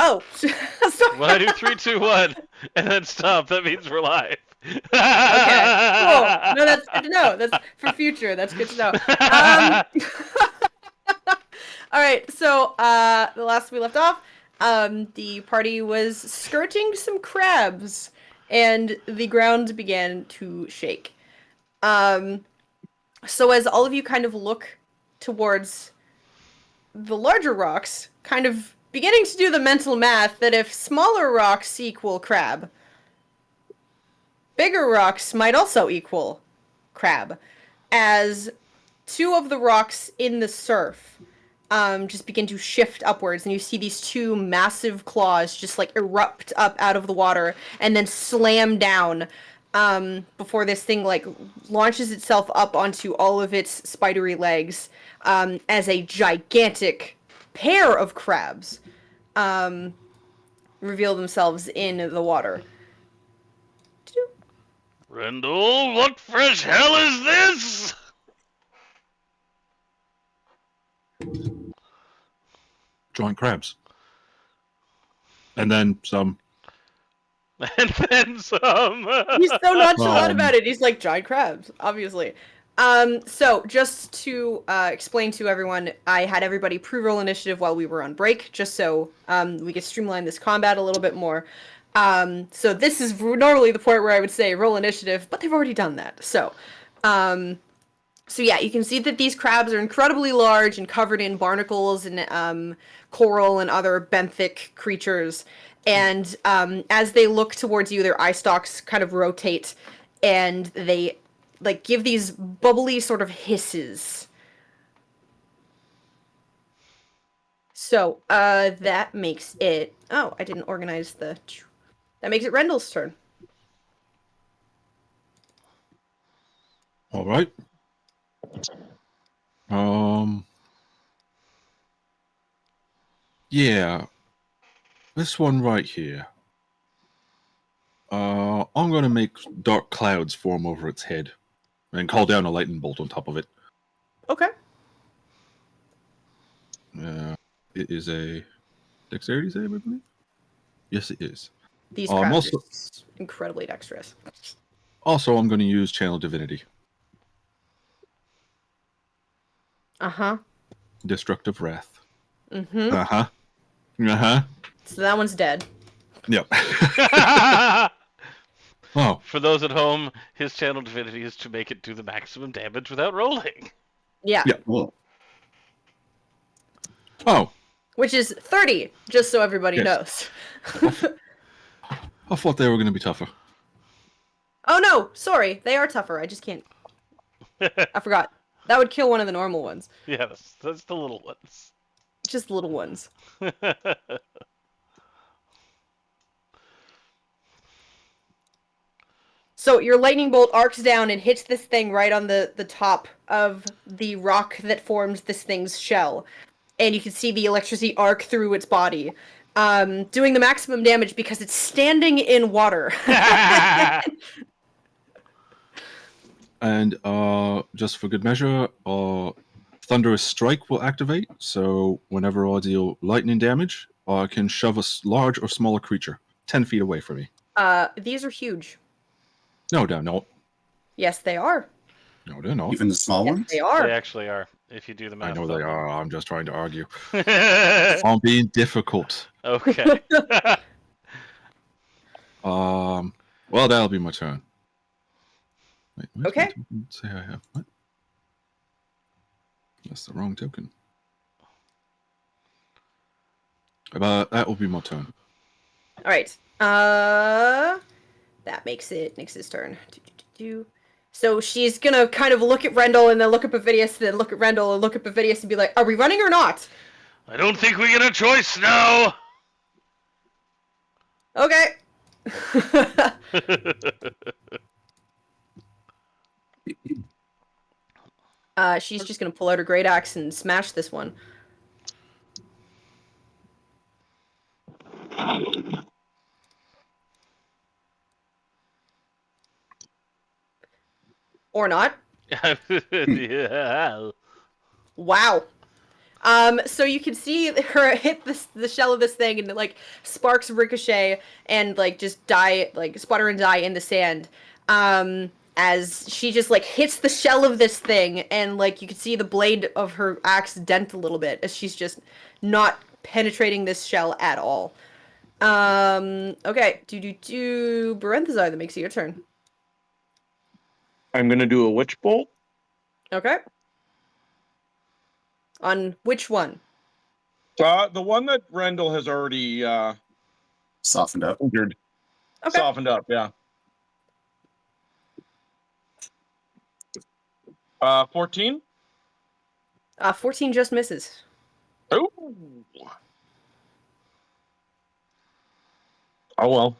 Oh, sorry. 1, 2, 3, 2, 1, and then stop. That means we're live. Okay, cool. No, that's good to know. That's for future. That's good to know. All right, so the last we left off, the party was skirting some crabs, and the ground began to shake. So as all of you kind of look towards the larger rocks, kind of beginning to do the mental math that if smaller rocks equal crab, bigger rocks might also equal crab, as two of the rocks in the surf just begin to shift upwards, and you see these two massive claws just like erupt up out of the water and then slam down before this thing like launches itself up onto all of its spidery legs as a gigantic pair of crabs reveal themselves in the water. Rendell, what fresh hell is this? Giant crabs. And then some. And then some. He's so nonchalant Um, about it. He's like giant crabs, obviously. So just to explain to everyone, I had everybody pre-roll initiative while we were on break, just so we could streamline this combat a little bit more. So this is normally the point where I would say roll initiative, but they've already done that. So yeah, you can see that these crabs are incredibly large and covered in barnacles and coral and other benthic creatures. And as they look towards you, their eye stalks kind of rotate, and they like give these bubbly sort of hisses. So that makes it. Oh, I didn't organize the. That makes it Rendell's turn. All right. Yeah. This one right here. I'm gonna make dark clouds form over its head, and call down a lightning bolt on top of it. Okay. It is a dexterity save, I believe. Yes, it is. These crabs also- are incredibly dexterous. Also, I'm going to use Channel Divinity. Uh-huh. Destructive Wrath. Mm-hmm. Uh-huh. Uh-huh. So that one's dead. Yep. Oh. For those at home, his channel divinity is to make it do the maximum damage without rolling. Yeah. Yeah. Well, Oh. Which is 30, just so everybody Yes. knows. I thought they were going to be tougher. Oh no, sorry. They are tougher. I just can't. I forgot. That would kill one of the normal ones. Yeah, that's the little ones. Just little ones. So your lightning bolt arcs down and hits this thing right on the top of the rock that forms this thing's shell. And you can see the electricity arc through its body. Doing the maximum damage because it's standing in water. And just for good measure, Thunderous Strike will activate. So whenever I deal lightning damage, I can shove a large or smaller creature 10 feet away from me. These are huge. No, they're not. Yes, they are. No, they're not. even the small Yes, ones? they They are. actually are, if you do the math. I know they are. I'm just trying to argue. are. I'm being difficult. Okay. Well, that'll be my turn. Wait, where's my Okay. token? Say I have what? That's the wrong token. But that will be my turn. All right. That makes it Nyx's turn. So she's gonna kind of look at Rendell and then look at Pavidius, then look at Rendell and look at Pavidius and be like, "Are we running or not?" I don't think we get a choice now. Okay. She's just gonna pull out her great axe and smash this one. Or not. Yeah. Wow. So you can see her hit the shell of this thing, and like sparks ricochet and like just die, like sputter and die in the sand. As she just like hits the shell of this thing, and like you can see the blade of her axe dent a little bit as she's just not penetrating this shell at all. Okay, Barenthazar, that makes it your turn. I'm gonna do a witch bolt. Okay. On which one? The one that Rendell has already Softened up. injured. Okay. Softened up, yeah. 14. 14 just misses. Oh. Oh well,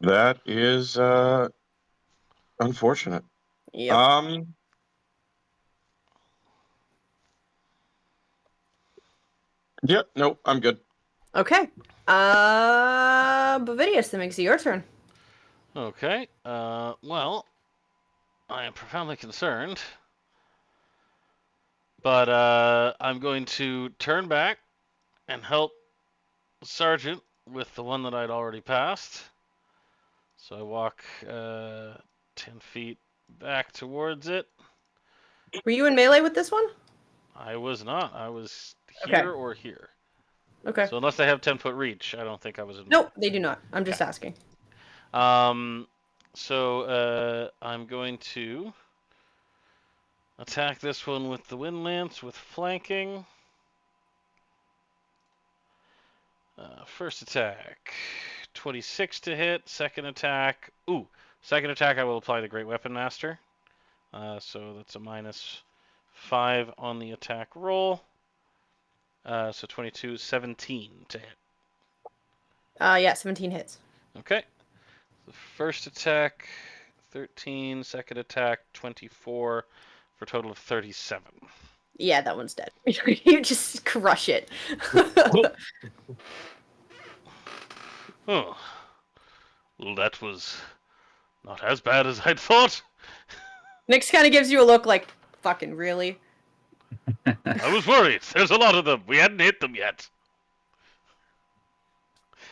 that is unfortunate. Yep. Yep. Nope. I'm good. Okay. Bavidius, that makes it your turn. Okay. Well, I am profoundly concerned, but I'm going to turn back and help Sergeant with the one that I'd already passed. So I walk 10 feet back towards it. Were you in melee with this one? I was not. I was Okay. here or here. Okay. So unless they have 10-foot reach, I don't think I was in. Nope, they do not. I'm just asking. So I'm going to attack this one with the Wind Lance with flanking. First attack, 26 to hit. Second attack, second attack I will apply the Great Weapon Master. So that's a -5 on the attack roll. So 22, 17 to hit. Yeah, 17 hits. Okay. The first attack, 13. Second attack, 24, for a total of 37. Yeah, that one's dead. You just crush it. Oh. Well, that was not as bad as I'd thought. Nyx kind of gives you a look like, fucking really? I was worried. There's a lot of them. We hadn't hit them yet.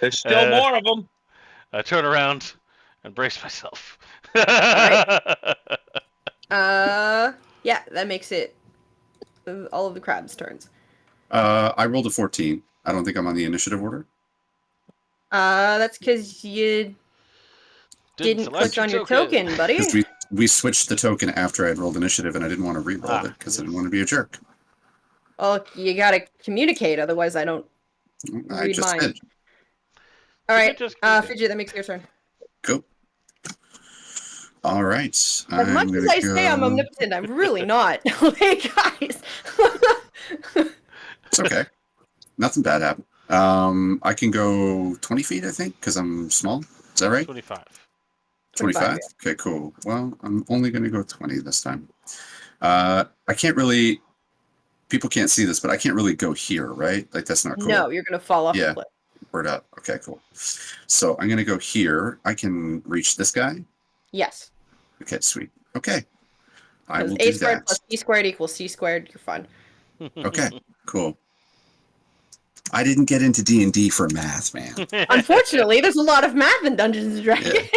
There's still more of them. I turn around and brace myself. Yeah, that makes it all of the crab's turns. I rolled a 14. I don't think I'm on the initiative order. That's because you didn't click on your token, buddy. Because we switched the token after I'd rolled initiative, and I didn't want to re-roll it because I didn't want to be a jerk. Well, you gotta communicate, otherwise I don't I read just mine. did. All right, Fidget, that makes your turn. Go. All right. As much as I say I'm omnipotent, I'm really not. Hey, guys. It's okay. Nothing bad happened. I can go 20 feet, I think, because I'm small. Is that right? 25. 25? Yeah. Okay, cool. Well, I'm only going to go 20 this time. I can't really... People can't see this, but I can't really go here, right? Like, that's not cool. No, you're gonna fall off the cliff. Word up. Okay, cool. So I'm going to go here. I can reach this guy? Yes. Okay, sweet. Okay. I will A do squared that. plus B squared equals C squared. You're fine. Okay, cool. I didn't get into D&D for math, man. Unfortunately, there's a lot of math in Dungeons and Dragons.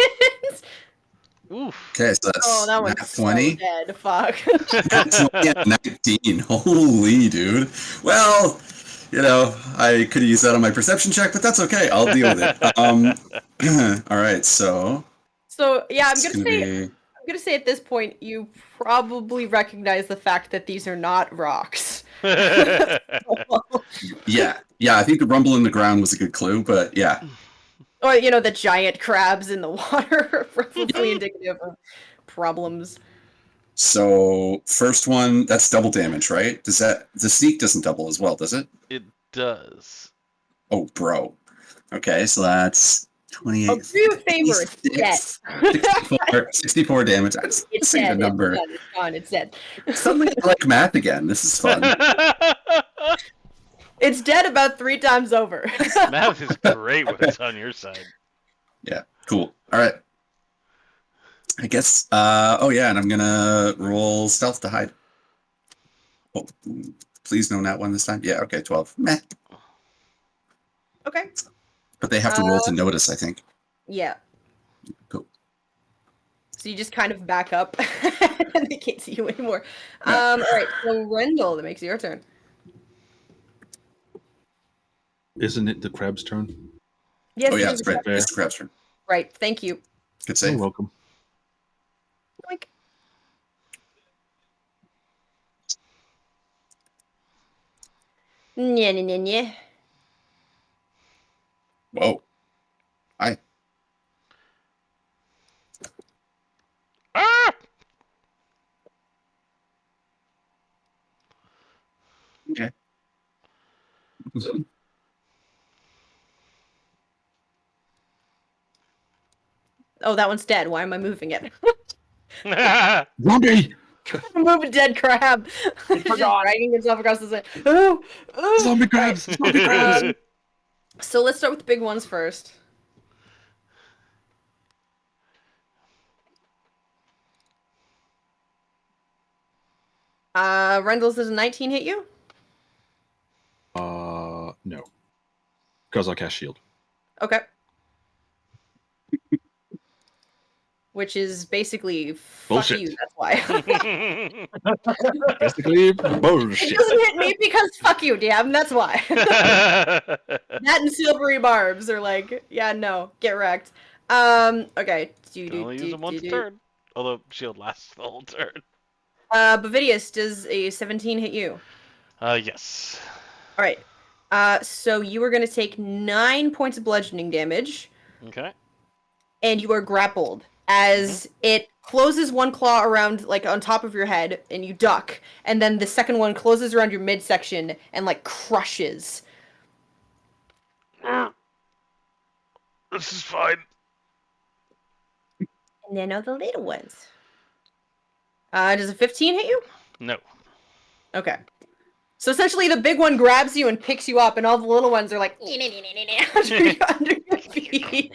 Oof. Okay, so that's That one's nat 20. so dead. Fuck. That's 19. Holy dude. Well, I could have used that on my perception check, but that's okay. I'll deal with it. All right, so. So yeah, it's gonna be... I'm gonna say at this point you probably recognize the fact that these are not rocks. Yeah. I think the rumble in the ground was a good clue, but yeah. Or the giant crabs in the water are probably indicative of problems. So first one, that's double damage, right? The sneak doesn't double as well, does it? It does. Oh, bro. Okay, so that's 28. I'll do you a favor. It's dead. 64 damage. I just It's say dead. the number. It's gone. It's dead. Suddenly I like math again. This is fun. It's dead about 3 times over. Math is great when it's on your side. Yeah, cool. All right. I guess. Oh yeah, and I'm gonna roll stealth to hide. Oh, please no nat one this time. Yeah. Okay. 12. Meh. Okay. But they have to roll to notice, I think. Yeah. Cool. So you just kind of back up, and they can't see you anymore. Yeah. All right. So Rendell, that makes it your turn. Isn't it the crab's turn? Yes, Oh it yeah, is it's right. fair. It's the crab's turn. right. Thank you. Good You're save. welcome. Like, yeah. Whoa. Hi. Ah! Okay. Oh, that one's dead. Why am I moving it? Zombie! Move a dead crab. Just forgot. dragging himself across the sand. Oh, oh. Zombie crabs! Zombie crabs! So let's start with the big ones first. Rendell's does a 19 hit you? No. Because I cast shield. Okay. Which is basically Bullshit. fuck you, that's why. Basically, It bullshit. doesn't hit me because fuck you, damn, that's why. That and silvery barbs are like, yeah, no, get wrecked. Okay. Can only use them once a turn. Although shield lasts the whole turn. Bavidius, does a 17 hit you? Yes. Alright. So you are gonna take 9 points of bludgeoning damage, Okay. and you are grappled as it closes one claw around, like, on top of your head, and you duck, and then the second one closes around your midsection and, like, crushes. This is fine. And then all the little ones. Does a 15 hit you? No. Okay. So essentially the big one grabs you and picks you up, and all the little ones are like, under your feet.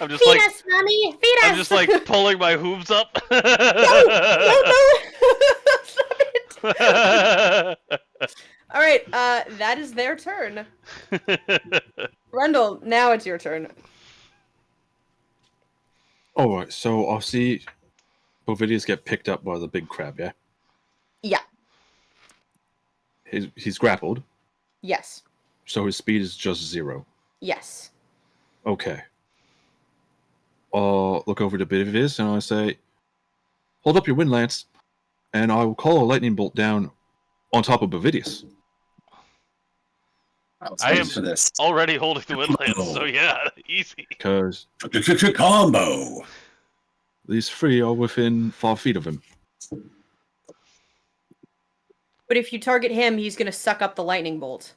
I'm just Feed like us, mommy! Feed us! I'm just like pulling my hooves up. No! Stop it! Alright, that is their turn. Rendell, now it's your turn. Alright, so I'll see Ovidius get picked up by the big crab, yeah? Yeah. He's grappled, Yes. so his speed is just 0. Yes. Okay. I'll look over to Ovidius and I say, hold up your wind lance, and I will call a lightning bolt down on top of Ovidius. I am for this already holding the windlands, so yeah, easy. Because combo. these 3 are within 5 feet of him. But if you target him, he's gonna suck up the lightning bolt.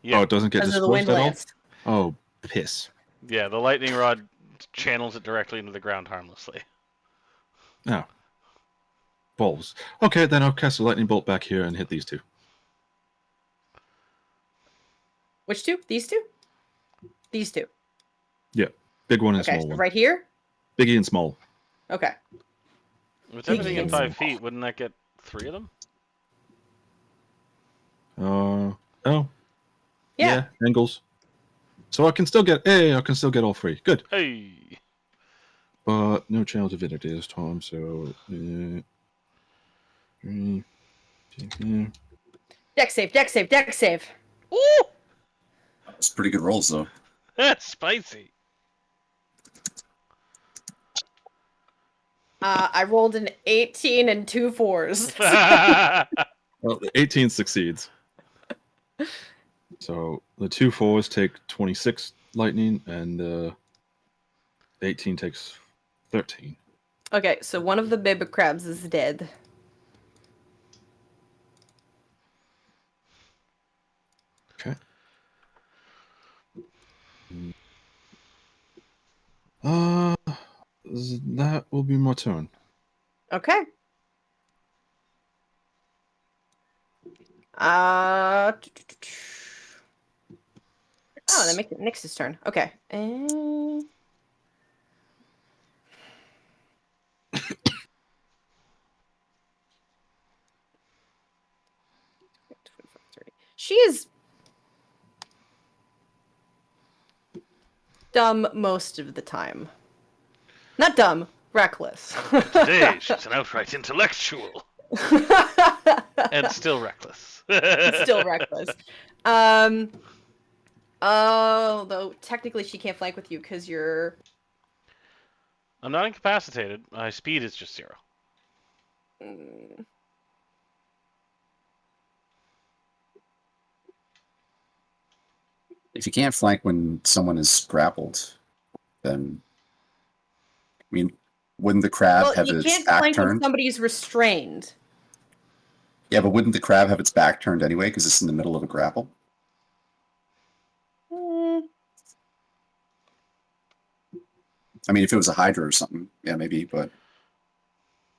Yeah. Oh, it doesn't get Because of the wind dispersed at all? lance. Oh, piss. Yeah, the lightning rod channels it directly into the ground harmlessly. Oh. Balls. Okay, then I'll cast a lightning bolt back here and hit these 2. Which 2? These 2? These 2. Yeah. Big one and Okay, small so one. right here? Biggie and small. Okay. If it's everything in Big 5 feet, wouldn't that get 3 of them? Oh. Yeah. Angles. So I can still get all 3. Good. Hey. But no channel divinity this time, so Dex save, dex save, dex save. Ooh! That's pretty good rolls though. That's spicy. I rolled an 18 and 2 4s. well, 18 succeeds. So the 2 4s take 26 lightning, and 18 takes 13. Okay, so one of the baby crabs is dead. Okay. That will be my turn. Okay. Oh, that makes it Nyx's turn. Okay. She is dumb most of the time. Not dumb, reckless. Today, she's an outright intellectual. And still reckless. Still reckless. Though technically she can't flank with you because you're... I'm not incapacitated. My speed is just 0. If you can't flank when someone is grappled, then I mean, wouldn't the crab have you its can't back flank when turned? somebody's restrained. Yeah, but wouldn't the crab have its back turned anyway because it's in the middle of a grapple? I mean, if it was a hydra or something, yeah, maybe, but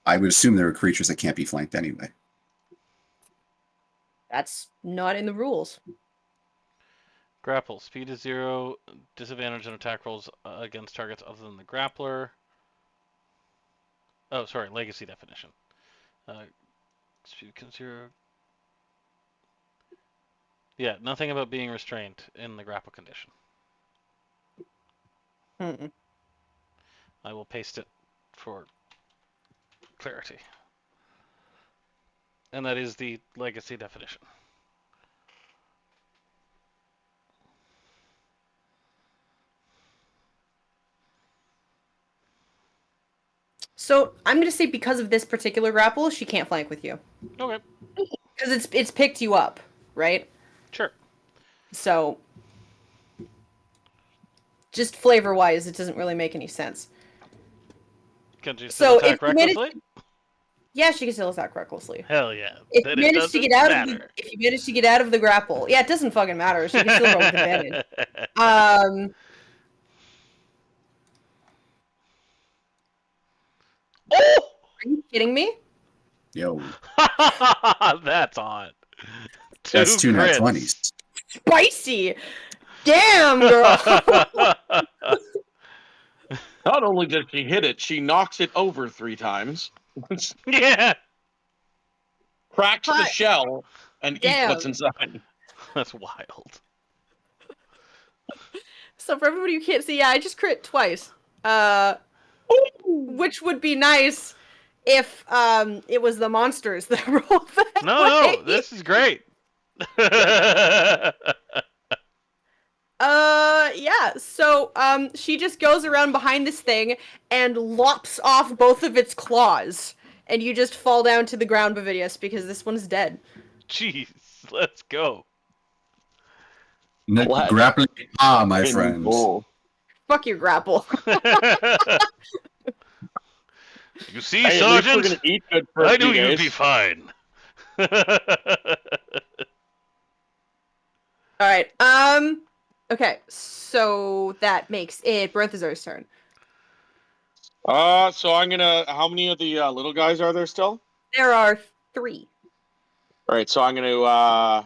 I would assume there are creatures that can't be flanked anyway. That's not in the rules. Grapple. Speed is 0. Disadvantage on attack rolls against targets other than the grappler. Oh, sorry. Legacy definition. Speed becomes 0. Yeah, nothing about being restrained in the grapple condition. I will paste it for clarity. And that is the legacy definition. So I'm gonna say because of this particular grapple, she can't flank with you. Okay. Because it's picked you up, right? Sure. So just flavor-wise, it doesn't really make any sense. Can you still attack if you manage, recklessly? yeah, she can still attack recklessly. Hell yeah. If Then you it manage to doesn't get out matter. if you manage to get out of the grapple, yeah, it doesn't fucking matter. She can still roll with advantage. Oh! Are you kidding me? Yo, That's hot. that's two nat crits. 20s. Spicy. Damn, girl. Not only does she hit it, she knocks it over 3 times, Yeah. cracks the Hi. shell, and eats Damn. what's inside. That's wild. So for everybody who can't see, yeah, I just crit twice. Which would be nice if it was the monsters that rolled that way. No, this is great. Yeah, so she just goes around behind this thing and lops off both of its claws. And you just fall down to the ground, Bavidius, because this one's dead. Jeez, let's go. Glad. Grappling, my friends. Cool. Fuck your grapple. You see, Hey, at least we're Sergeant? gonna eat good for I a few knew you'd days. be fine. Alright, okay, so that makes it Berthazar's turn. So I'm gonna. How many of the little guys are there still? There are 3. All right, so I'm gonna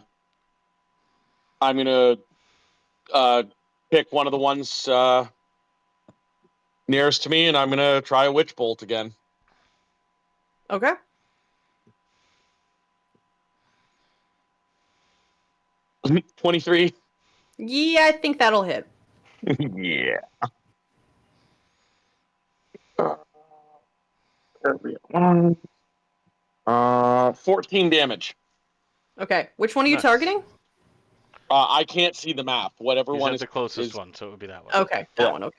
pick one of the ones nearest to me, and I'm gonna try a witch bolt again. Okay. $23. Yeah, I think that'll hit. Yeah. 14 damage. Okay, which one are you Nice. targeting? I can't see the map. Whatever He's one at is the closest is- one, so it would be that one. Okay, that Yeah. one, okay.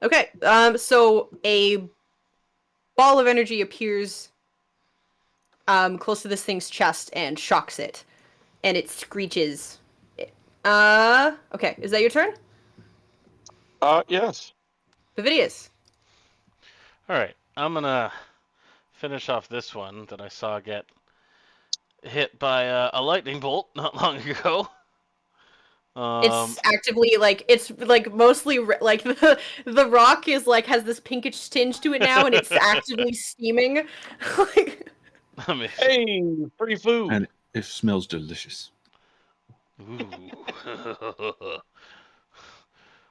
Okay, so a ball of energy appears close to this thing's chest and shocks it. And it screeches. Okay, is that your turn? Yes. Bavidius. Alright, I'm gonna finish off this one that I saw get hit by a lightning bolt not long ago. It's actively it's mostly like the rock is has this pinkish tinge to it now, and it's actively steaming. Amazing. Hey, free food. And it smells delicious. Ooh.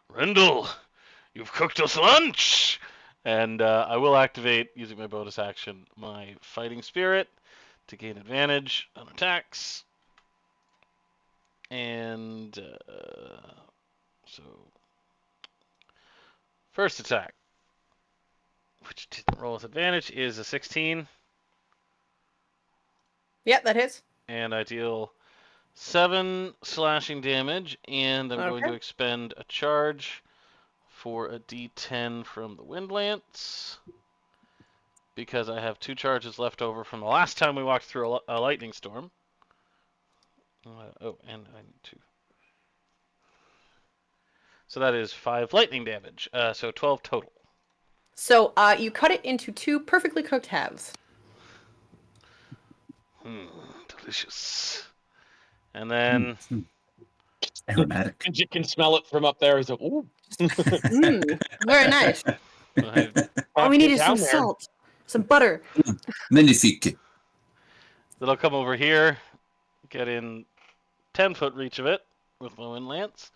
Rendell, you've cooked us lunch. And I will activate, using my bonus action, my Fighting Spirit to gain advantage on attacks. And so, first attack, which didn't roll with advantage, is a 16. Yep, that hits. And I deal 7 slashing damage, and I'm going to Okay. expend a charge for a d10 from the Wind Lance, because I have 2 charges left over from the last time we walked through a lightning storm. Oh, and I need to. So that is 5 lightning damage, so 12 total. So you cut it into 2 perfectly cooked halves. Delicious. And then Aromatic. And you can smell it from up there. It's like, ooh. Very nice. All we need is some salt, some butter. Magnifique. Then I'll come over here, get in 10-foot reach of it with my Wind Lance,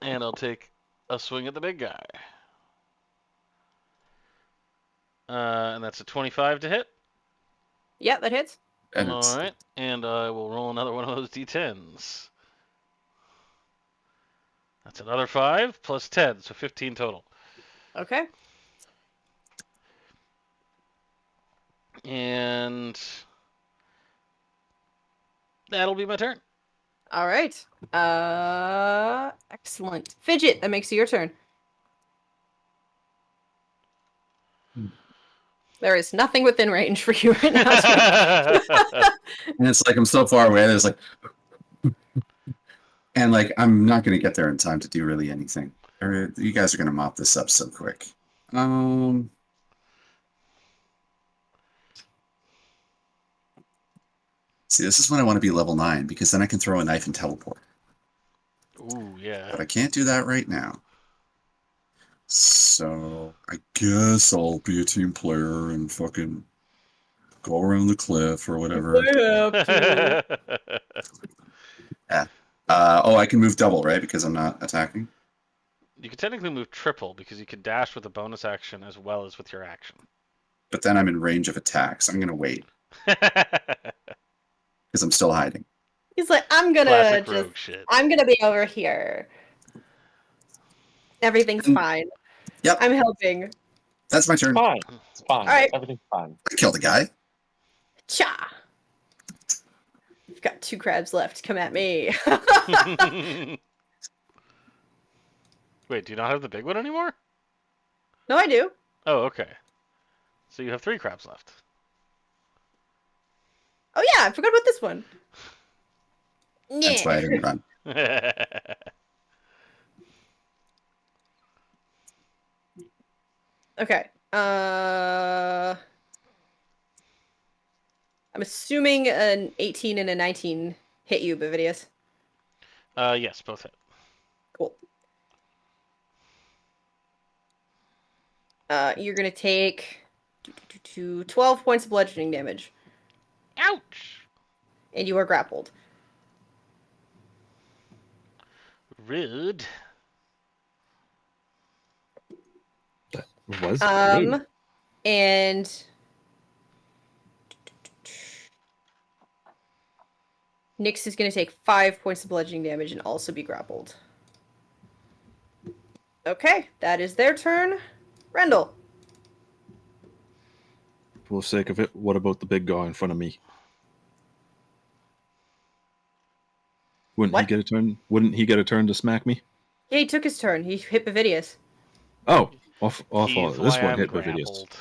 and I'll take a swing at the big guy. And that's a 25 to hit. Yeah, that hits. All right, and I will roll another one of those d10s. That's another 5 plus 10, so 15 total. Okay. And that'll be my turn. All right. Excellent. Fidget, that makes it your turn. There is nothing within range for you right now. And it's like I'm so far away. There's like, and like I'm not gonna get there in time to do really anything. You guys are gonna mop this up so quick. See, this is when I want to be level 9 because then I can throw a knife and teleport. Ooh, yeah. But I can't do that right now. So I guess I'll be a team player and fucking go around the cliff or whatever. Yeah. I can move double, right? Because I'm not attacking. You can technically move triple because you can dash with a bonus action as well as with your action. But then I'm in range of attacks. I'm gonna wait because I'm still hiding. He's like, I'm gonna be over here. Everything's fine. Yep. I'm helping. That's my turn. Fine. It's fine. All right. Everything's fine. I killed a guy. Cha! You've got 2 crabs left. Come at me. Wait, do you not have the big one anymore? No, I do. Oh, okay. So you have 3 crabs left. Oh yeah, I forgot about this one. That's why I didn't run. Okay. I'm assuming an 18 and a 19 hit you, Bavidius. Yes, both hit. Cool. You're gonna take 12 points of bludgeoning damage. Ouch! And you are grappled. Rude. That was rude. And Nyx is going to take 5 points of bludgeoning damage and also be grappled. Okay, that is their turn. Rendell. For the sake of it, what about the big guy in front of me? Wouldn't What? he get a turn? Wouldn't he get a turn to smack me? Yeah, he took his turn. He hit Bavidius. Oh, off. He's This why one I'm hit Bavidius. grappled.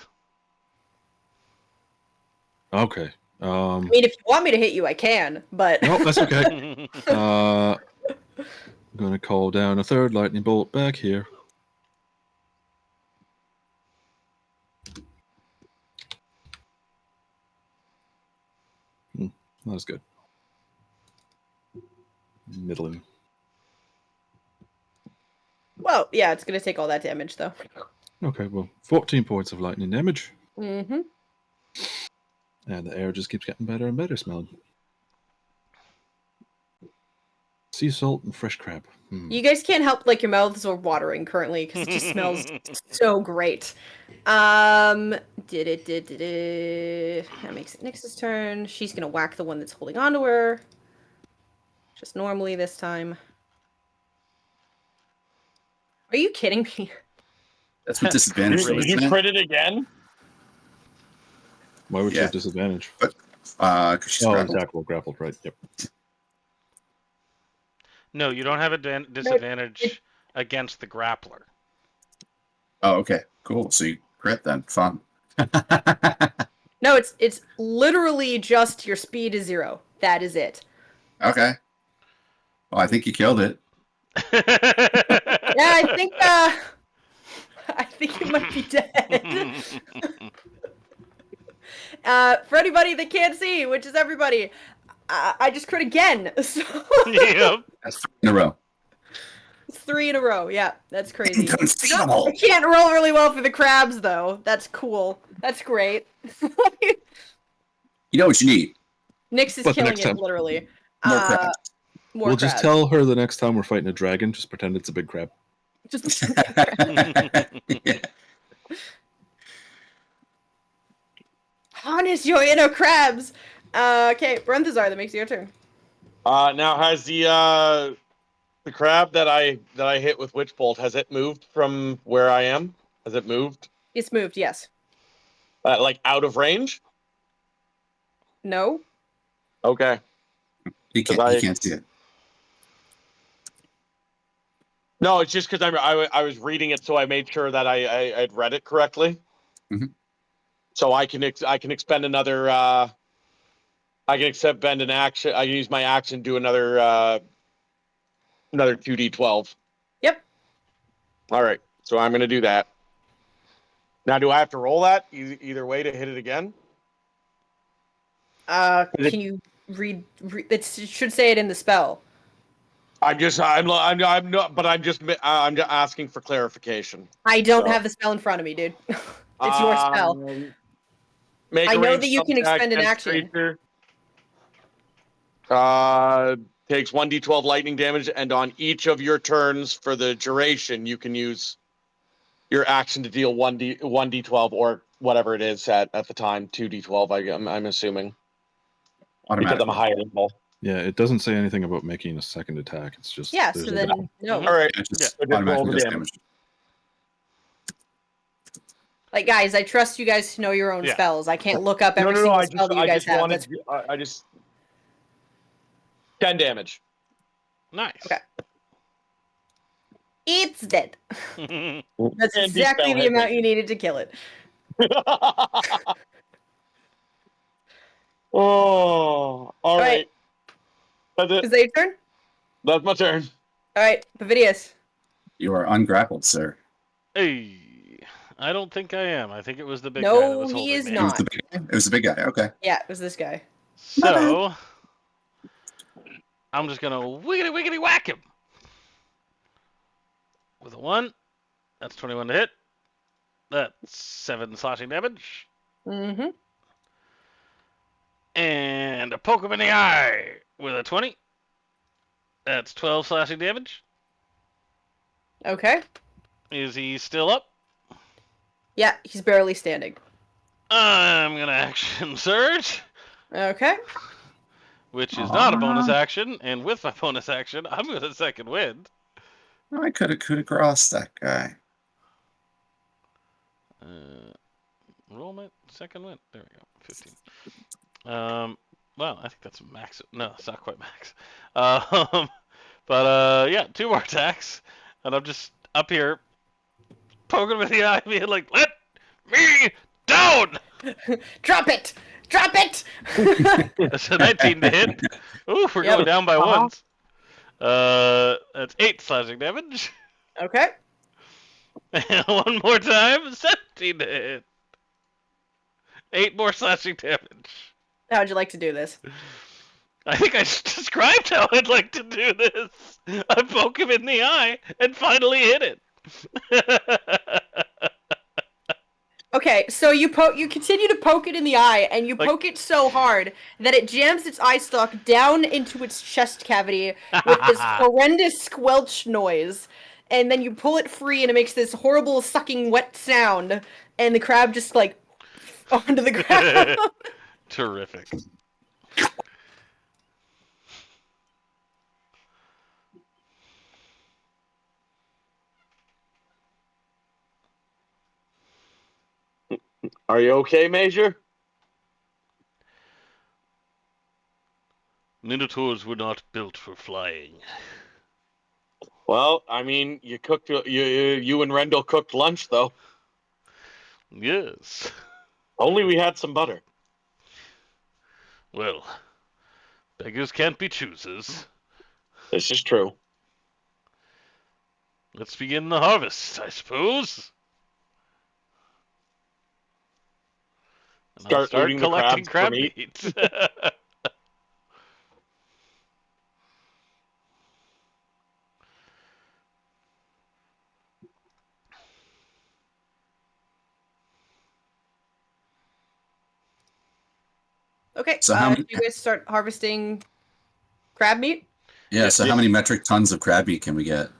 Okay. I mean, if you want me to hit you, I can, but... No, that's okay. I'm gonna call down a third lightning bolt back here. Not as good. Middling. Well, yeah, it's going to take all that damage, though. Okay, well, 14 points of lightning damage. Mm-hmm. And the air just keeps getting better and better smelling. Sea salt and fresh crab. You guys can't help like your mouths are watering currently because it just smells so great. That makes it Nyx's turn. She's gonna whack the one that's holding onto her. Just normally this time. Are you kidding me? That's with disadvantage, though, You isn't it? crit it again? Why would you Yeah. have disadvantage? Because she's grappled. exactly. Grappled, right? Yep. No, you don't have a disadvantage against the grappler. Oh, okay. Cool. So you crit then. Fun. No, it's literally just your speed is 0. That is it. Okay. Well, I think you killed it. Yeah, I think it might be dead. For anybody that can't see, which is everybody, I just crit again. So Yep. That's 3 in a row. it's 3 in a row. Yeah, that's crazy. Inconceivable. I can't roll really well for the crabs though. That's cool. That's great. You know what you need? Nyx is But the killing next it time- literally. More crabs. More We'll crabs. just tell her the next time we're fighting a dragon, just pretend it's a big crab. Just Yeah. harness your inner crabs. Okay, Brenthazar, that makes it your turn. Now has the crab that I hit with Witch Bolt, has it moved from where I am? Has it moved? It's moved, yes. Like out of range? No? Okay. He can't see it. No, it's just because I was reading it, so I made sure that I'd read it correctly. Mhm. So I can expend another. I can expend an action. I can use my action to do another 2d12. Yep. All right, so I'm gonna do that. Now, do I have to roll that either way to hit it again? Can you read it should say it in the spell. I'm not, but I'm just asking for clarification. I don't So- have the spell in front of me, dude. It's your spell. Make I a know ranged that you can attack expend an against action. creature. Takes 1d12 lightning damage, and on each of your turns for the duration, you can use your action to deal 1d12 or whatever it is at the time, 2d12. I'm assuming because I'm a Automatically. higher level. Yeah, it doesn't say anything about making a second attack. It's just Yeah, there's so a- then no. Mhm. All right, Yeah, it just so just roll automatically the does damage. damage. Like guys, I trust you guys to know your own Yeah. spells. I can't look up every No. single I spell that you guys have. That's 10 damage. Nice. Okay. It's dead. That's And exactly dispel the amount hit. you needed to kill it. Oh, all right. right. That's Is it. that your turn? That's my turn. All right, Pavidius. You are ungrappled, sir. Hey, I don't think I am. I think it was the big guy that No, was he holding is me. It was not. the big guy. It was the big guy. Okay. Yeah, it was this guy. So I'm just gonna wiggity whack him with a 1. That's 21 to hit. That's 7 slashing damage, Mm-hmm. and a poke him in the eye with a 20. That's 12 slashing damage. Okay. Is he still up? Yeah, he's barely standing. I'm gonna action surge, Okay. which is not a bonus action, and with my bonus action, I'm gonna second wind. I could have crossed that guy. Roll my second wind. There we go. 15. Well, I think that's max. No, it's not quite max. Yeah, 2 more attacks, and I'm just up here poking him in the eye, being like, "Let me down!" Drop it! Drop it! That's a 19 to hit. Ooh, we're going down by ones. That's 8 slashing damage. Okay. And one more time, 17 to hit. 8 more slashing damage. How would you like to do this? I think I described how I'd like to do this. I poke him in the eye and finally hit it. Okay, so you continue to poke it in the eye, and you Like- poke it so hard that it jams its eye stalk down into its chest cavity with this horrendous squelch noise. And then you pull it free, and it makes this horrible sucking wet sound, and the crab just like onto the ground. Terrific. Are you okay, Major? Minotaurs were not built for flying. Well, I mean, you cooked you and Rendell cooked lunch though. Yes. Only we had some butter. Well, beggars can't be choosers. This is true. Let's begin the harvest, I suppose. And I'll Start start looting the collecting crabs crab for meat. meat. Okay, So how many- you guys start harvesting crab meat? Yeah, so Yeah. how many metric tons of crab meat can we get?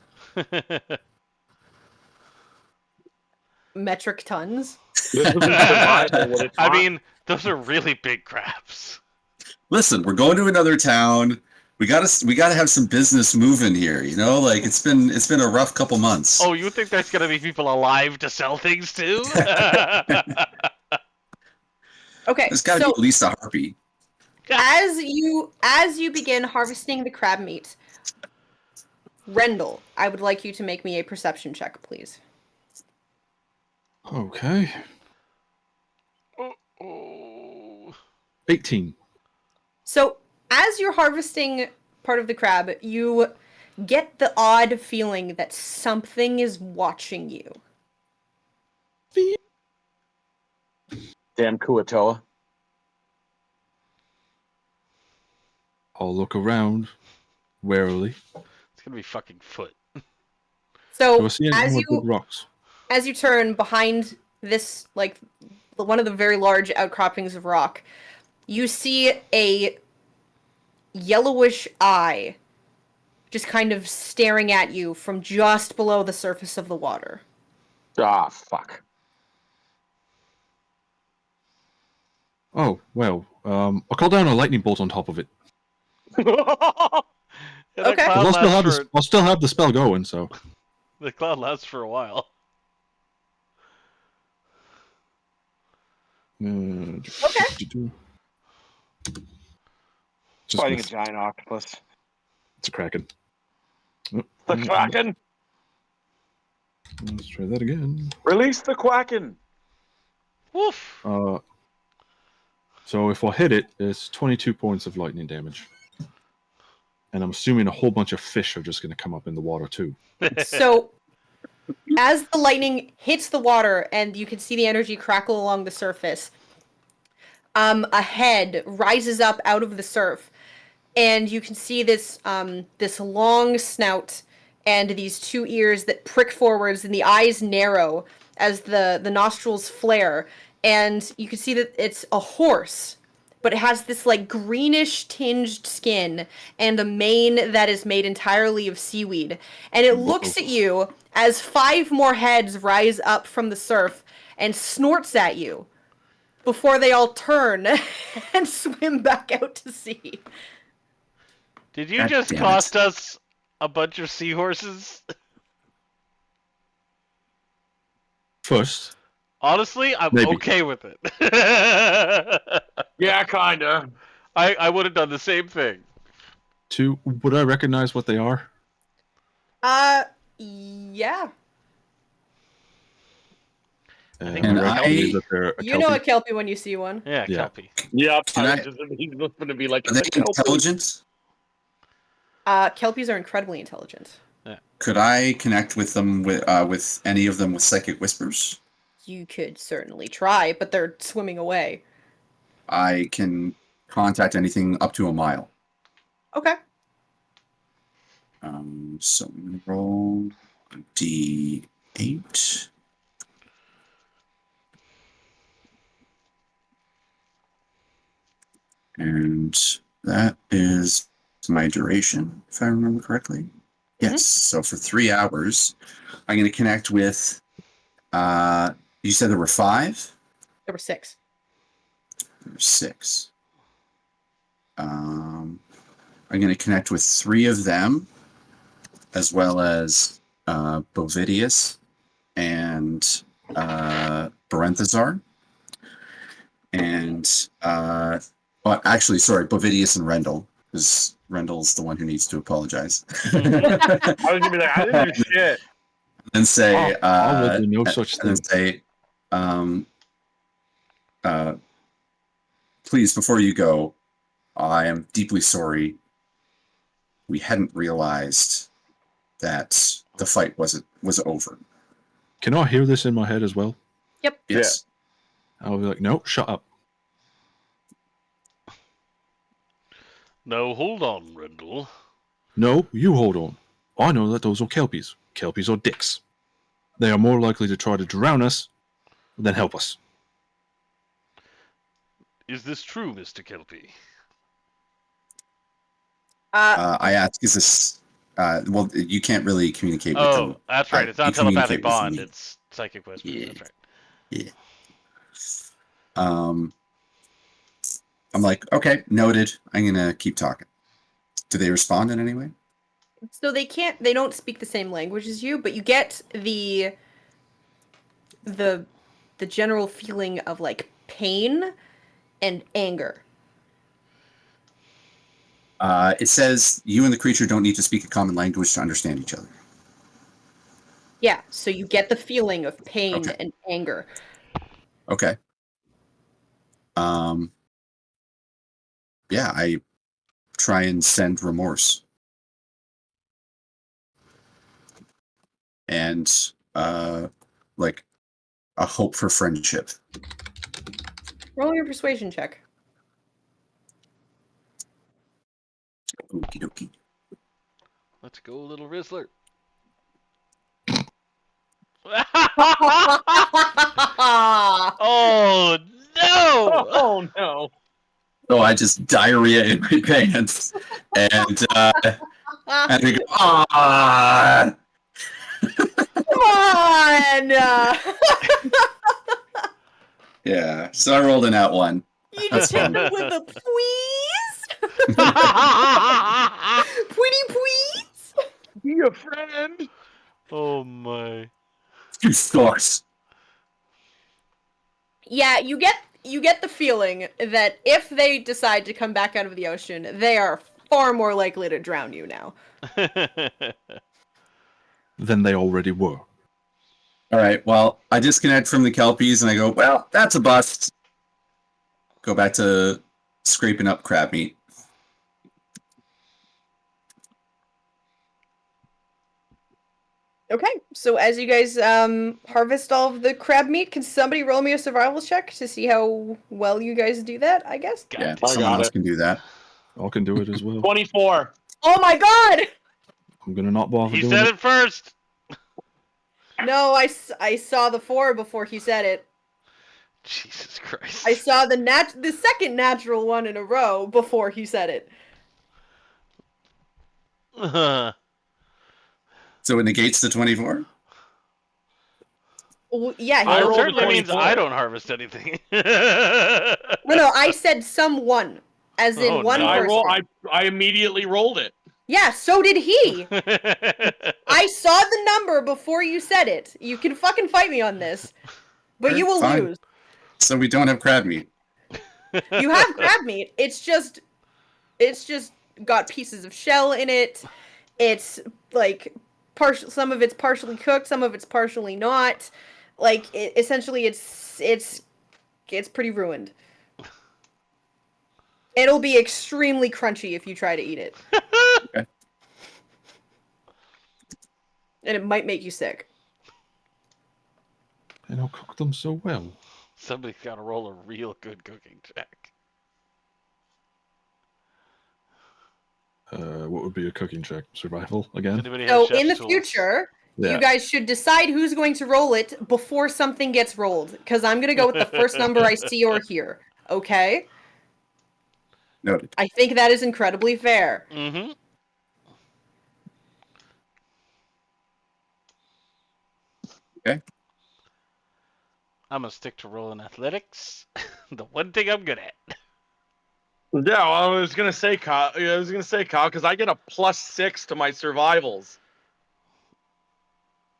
Metric tons. This would be survival, would it I not? mean, those are really big crabs. Listen, we're going to another town. We gotta have some business moving here, you know? Like it's been a rough couple months. Oh, you think there's gonna be people alive to sell things to? Okay, There's gotta so be at least a harpy. as you begin harvesting the crab meat, Rendell, I would like you to make me a perception check, please. Okay. Oh. 18. So, as you're harvesting part of the crab, you get the odd feeling that something is watching you. Damn Kuatoa. I'll look around warily. It's gonna be fucking Foot. Do So, I see any as more you big rocks? as you turn behind this, like, one of the very large outcroppings of rock, you see a yellowish eye just kind of staring at you from just below the surface of the water. Ah, fuck. Oh, well. I'll call down a lightning bolt on top of it. Yeah, that Okay. cloud 'Cause lasts I'll still have the spell going, so. the cloud lasts for a while. Okay. Just Fighting a miss. giant octopus. It's a kraken. Oh, The Kraken! Let's try that again. Release the Quacken! Woof. So if I hit it, it's 22 points of lightning damage. And I'm assuming a whole bunch of fish are just going to come up in the water too. So, as the lightning hits the water and you can see the energy crackle along the surface, a head rises up out of the surf, and you can see this this long snout and these two ears that prick forwards, and the eyes narrow as the nostrils flare, and you can see that it's a horse, but it has this like greenish tinged skin and a mane that is made entirely of seaweed. And it looks at you as 5 more heads rise up from the surf and snorts at you before they all turn and swim back out to sea. Did you God just damn it. cost us a bunch of seahorses? First, Honestly, I'm Maybe. okay with it. Yeah, kinda. I would have done the same thing. 2, would I recognize what they are? Yeah. think I'm we're reckoning I- that they're a You know a Kelpie. Kelpie when you see one. Yeah, Yeah. Kelpie. Yep, Can I- he's going to be like, Are they intelligent? Kelpies are incredibly intelligent. Could I connect with them with any of them with psychic whispers? You could certainly try, but they're swimming away. I can contact anything up to a mile. Okay. So I'm gonna roll a D8. And that is my duration, if I remember correctly. Yes. So for 3 hours, I'm going to connect with. You said there were 5. There were 6. There were 6. I'm going to connect with 3 of them, as well as Bovidius and Barenthazar. And well, actually, sorry, Bovidius and Rendell, because Rendell's the one who needs to apologize. I was gonna be like, I didn't do shit. And say, I will do no such and thing. then say, please, before you go, I am deeply sorry. We hadn't realized that the fight was over. Can I hear this in my head as well? Yes. I'll be like, no, shut up. No, hold on, Rendell. No, you hold on. I know that those are Kelpies. Kelpies are dicks. They are more likely to try to drown us than help us. Is this true, Mr. Kelpie? I ask, is this? Well, you can't really communicate with them. Oh, that's right. It's not you telepathic communicate with bond. me. It's psychic whispers. Yeah. That's right. Yeah. I'm like, okay, noted. I'm gonna keep talking. Do they respond in any way? So they don't speak the same language as you, but you get the general feeling of like pain and anger. It says you and the creature don't need to speak a common language to understand each other. Yeah, so you get the feeling of pain Okay. and anger. Okay. Yeah, I try and send remorse. And like a hope for friendship. Roll your persuasion check. Okie dokie. Let's go, little Rizzler. Oh no! Oh no! So I just diarrhea in my pants, and we go, ah. Come on! Yeah. So I rolled an out one. You That's did fun. it with a please? Pretty please? Be a friend. Oh my! You sucks. Yeah, you get the feeling that if they decide to come back out of the ocean, they are far more likely to drown you now. Than they already were. All right. Well, I disconnect from the Kelpies and I go, well, that's a bust. Go back to scraping up crab meat. Okay, so as you guys harvest all of the crab meat, can somebody roll me a survival check to see how well you guys do that, I guess? Yeah, I someone got else it. can do that. I can do it as well. 24. Oh my god! I'm gonna not bother He doing said it. it first. No, I saw the 4 before he said it. Jesus Christ! I saw the second natural one in a row before he said it. So it negates the 24? Well, yeah, I he It rolled a certainly means 24. I don't harvest anything. No, I said someone, as in Oh, one no. person. I immediately rolled it. Yeah, so did he. I saw the number before you said it. You can fucking fight me on this, but you will Fine. lose. So we don't have crab meat. You have crab meat. It's just got pieces of shell in it. It's like some of it's partially cooked, some of it's partially not. Like essentially, it's pretty ruined. It'll be extremely crunchy if you try to eat it. Okay. And it might make you sick. And I'll cook them so well. Somebody's got to roll a real good cooking check. What would be a cooking check? Survival again? Anybody have So chef's in the tools? future, Yeah. you guys should decide who's going to roll it before something gets rolled. Because I'm going to go with the first number I see or hear. Okay? Noted. I think that is incredibly fair. Mm-hmm. Okay. I'm gonna stick to rolling athletics. The one thing I'm good at. Yeah, well, I was gonna say, Kyle, because I get a +6 to my survivals.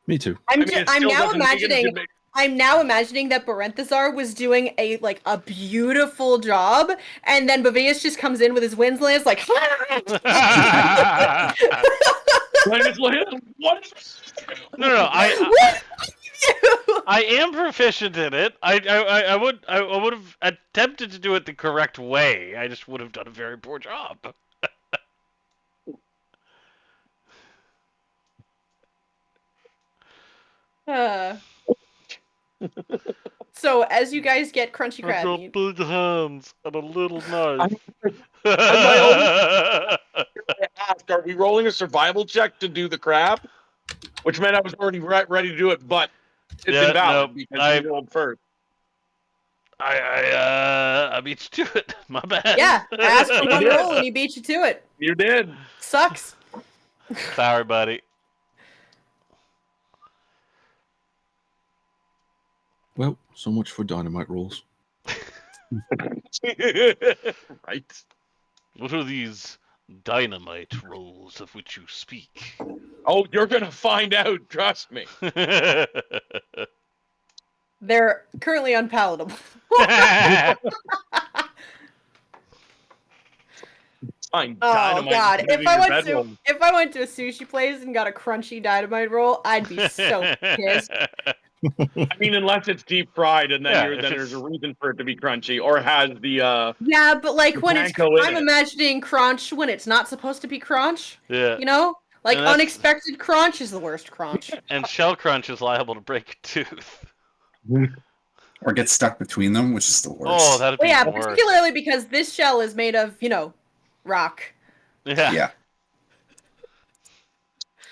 Me too. I'm it I'm still now doesn't make it imagining. good. I'm now imagining that Barenthazar was doing a beautiful job, and then Bavius just comes in with his wins list like. Like, it's like, what? No, What? I am proficient in it. I would have attempted to do it the correct way. I just would have done a very poor job. Uh. So as you guys get crunchy I've crab got meat, big hands and a little knife. I asked, are we rolling a survival check to do the crab? Which meant I was already ready to do it, but it's Yeah, invalid no, because you rolled first. I beat you to it. My bad. yeah, ask for one did. roll and he beat you to it. You did. Sucks. Sorry, buddy. Well, so much for dynamite rolls. Right. What are these dynamite rolls of which you speak? Oh, you're gonna find out. Trust me. They're currently unpalatable. Find Oh dynamite god, in your bedroom. if I went to a sushi place and got a crunchy dynamite roll, I'd be so pissed. I mean, unless it's deep fried, and then Yeah, if there's a it's- reason for it to be crunchy, or has the Yeah, but like when it's Panko in I'm it. imagining crunch when it's not supposed to be crunch. Yeah. You know? Like And that's- unexpected crunch is the worst crunch. And shell crunch is liable to break a tooth. Or get stuck between them, which is the worst. Oh, that'd be Well, yeah, the worst. particularly because this shell is made of, rock. Yeah. Yeah.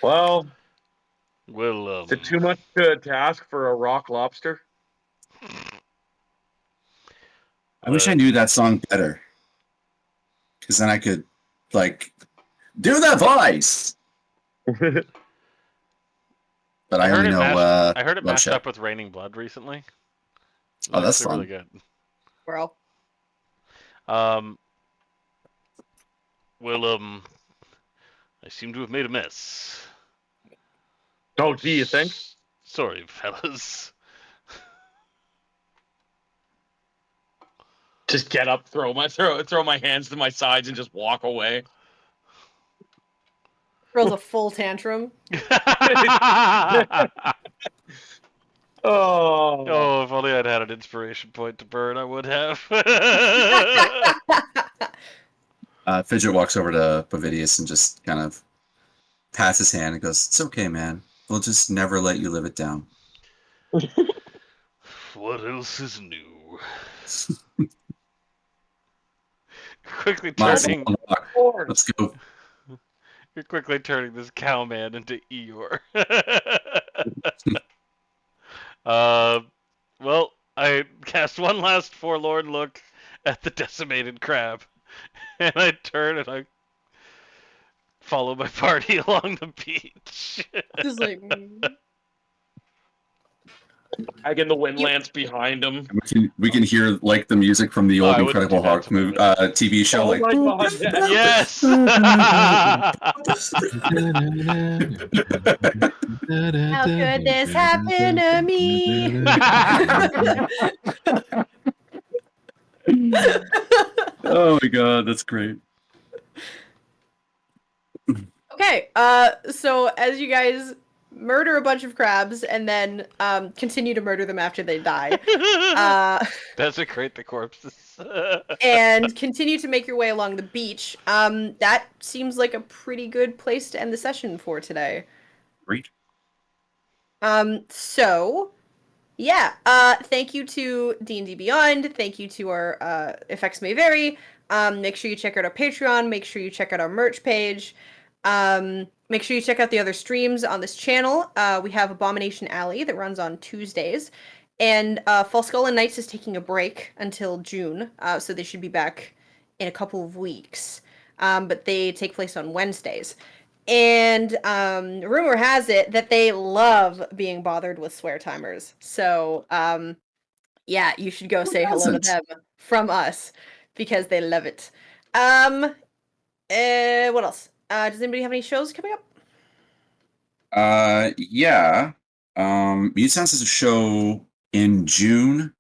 well, Well, is it too much to ask for a rock lobster? I wish I knew that song better. Because then I could, do that voice! But I heard only it know, mashed, I heard it Love mashed Shack. up with Raining Blood recently. It's Oh, that's actually really good. Bro. Well, I seem to have made a mess. Oh, gee, you think? Sorry, fellas. Just get up, throw my hands to my sides, and just walk away. Throws a full tantrum. Oh. Oh, if only I'd had an inspiration point to burn, I would have. Fidget walks over to Pavidius and just kind of pats his hand and goes, "It's okay, man. We'll just never let you live it down." What else is new? Quickly Miles, turning. let's go. You're quickly turning this cowman into Eeyore. Well, I cast one last forlorn look at the decimated crab, and I turn and I follow my party along the beach. Just like Again, the wind lance behind him. We can hear the music from the old I wouldn't Incredible do that Hulk to movie, Movie. TV show. Oh my god! Yes. how could this happen to me? Oh my god, that's great. Okay, so as you guys murder a bunch of crabs and then continue to murder them after they die, Desecrate the corpses. and continue to make your way along the beach, that seems like a pretty good place to end the session for today. Great. So, yeah, thank you to D&D Beyond, thank you to our Effects May Vary, make sure you check out our Patreon, make sure you check out our merch page, make sure you check out the other streams on this channel. We have Abomination Alley that runs on Tuesdays, and False Skull and Knights is taking a break until June, so they should be back in a couple of weeks, but they take place on Wednesdays. And rumor has it that they love being bothered with swear timers. So yeah, you should go say hello to doesn't? them from us because they love it. What else? Does anybody have any shows coming up? Yeah. Mute Sounds is a show in June.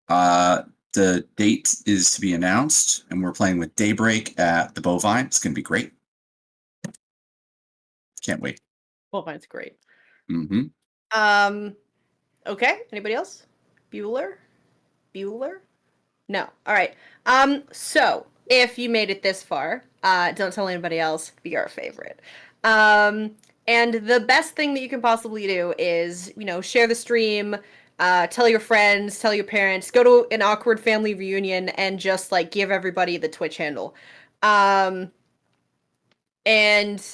The date is to be announced, and we're playing with Daybreak at the Bovine. It's going to be great. Can't wait. Well, mine's great. Mm-hmm. Okay. Anybody else? Bueller? No. All right. So if you made it this far, don't tell anybody else. Be our favorite. And the best thing that you can possibly do is, share the stream, tell your friends, tell your parents, go to an awkward family reunion and just give everybody the Twitch handle. And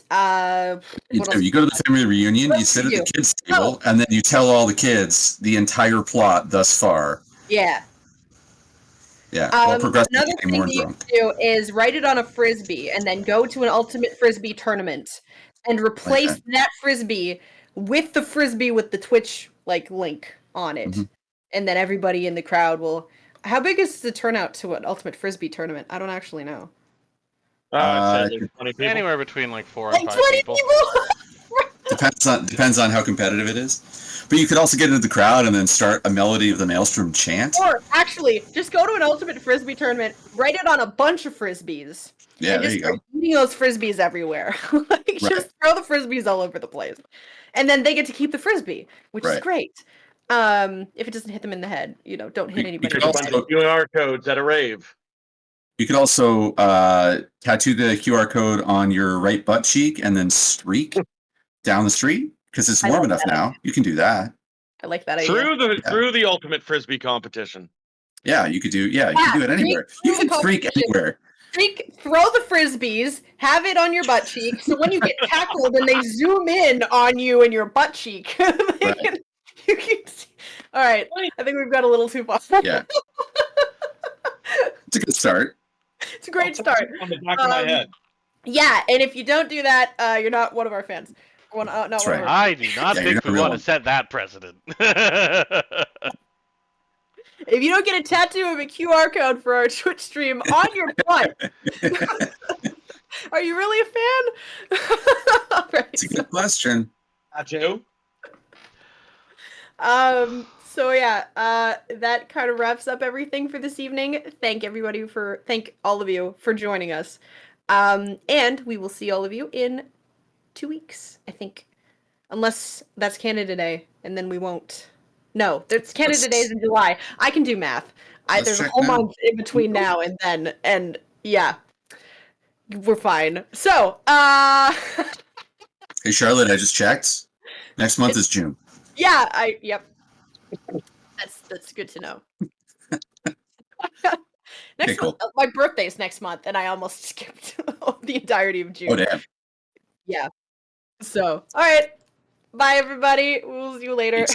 what else? You go to the family reunion, you sit at the kids' table, and then you tell all the kids the entire plot thus far. Yeah. Yeah. Another thing that you can do is write it on a frisbee and then go to an ultimate frisbee tournament and replace that frisbee with the frisbee with the Twitch link on it. Mm-hmm. And then everybody in the crowd will. How big is the turnout to an ultimate frisbee tournament? I don't actually know. I'd say 20 people. Anywhere between 4 and 5 people. Depends on how competitive it is. But you could also get into the crowd and then start a Melody of the Maelstrom chant. Or actually, just go to an ultimate frisbee tournament, write it on a bunch of frisbees. Yeah, and there just you go. Eating those frisbees everywhere. Just throw the frisbees all over the place. And then they get to keep the frisbee, which is great. If it doesn't hit them in the head, don't hit anybody. You could also QR codes at a rave. You could also tattoo the QR code on your right butt cheek and then streak down the street because it's warm enough now. You can do that. I like that idea. Through the ultimate frisbee competition. Yeah, you could do. Yeah, you can do it anywhere. You can streak anywhere. Throw the frisbees, have it on your butt cheek, so when you get tackled and they zoom in on you and your butt cheek, you can see. All right, I think we've got a little too far. Yeah, it's a good start. It's a great start. On the back of my head. Yeah, and if you don't do that, you're not one of our fans. I do not think we want to set that precedent. If you don't get a tattoo of a QR code for our Twitch stream on your butt, are you really a fan? Right. It's a good question. Tattoo? So yeah, that kind of wraps up everything for this evening. Thank all of you for joining us. And we will see all of you in 2 weeks, I think. Unless that's Canada Day, and then we won't. No, there's Canada Days in July. I can do math. There's a whole month in between now and then, and yeah. We're fine. So, Hey Charlotte, I just checked. Next month is June. Yeah, yep. That's good to know. Next month, my birthday's next month, and I almost skipped the entirety of June. Oh damn. Yeah. So, all right. Bye everybody. We'll see you later.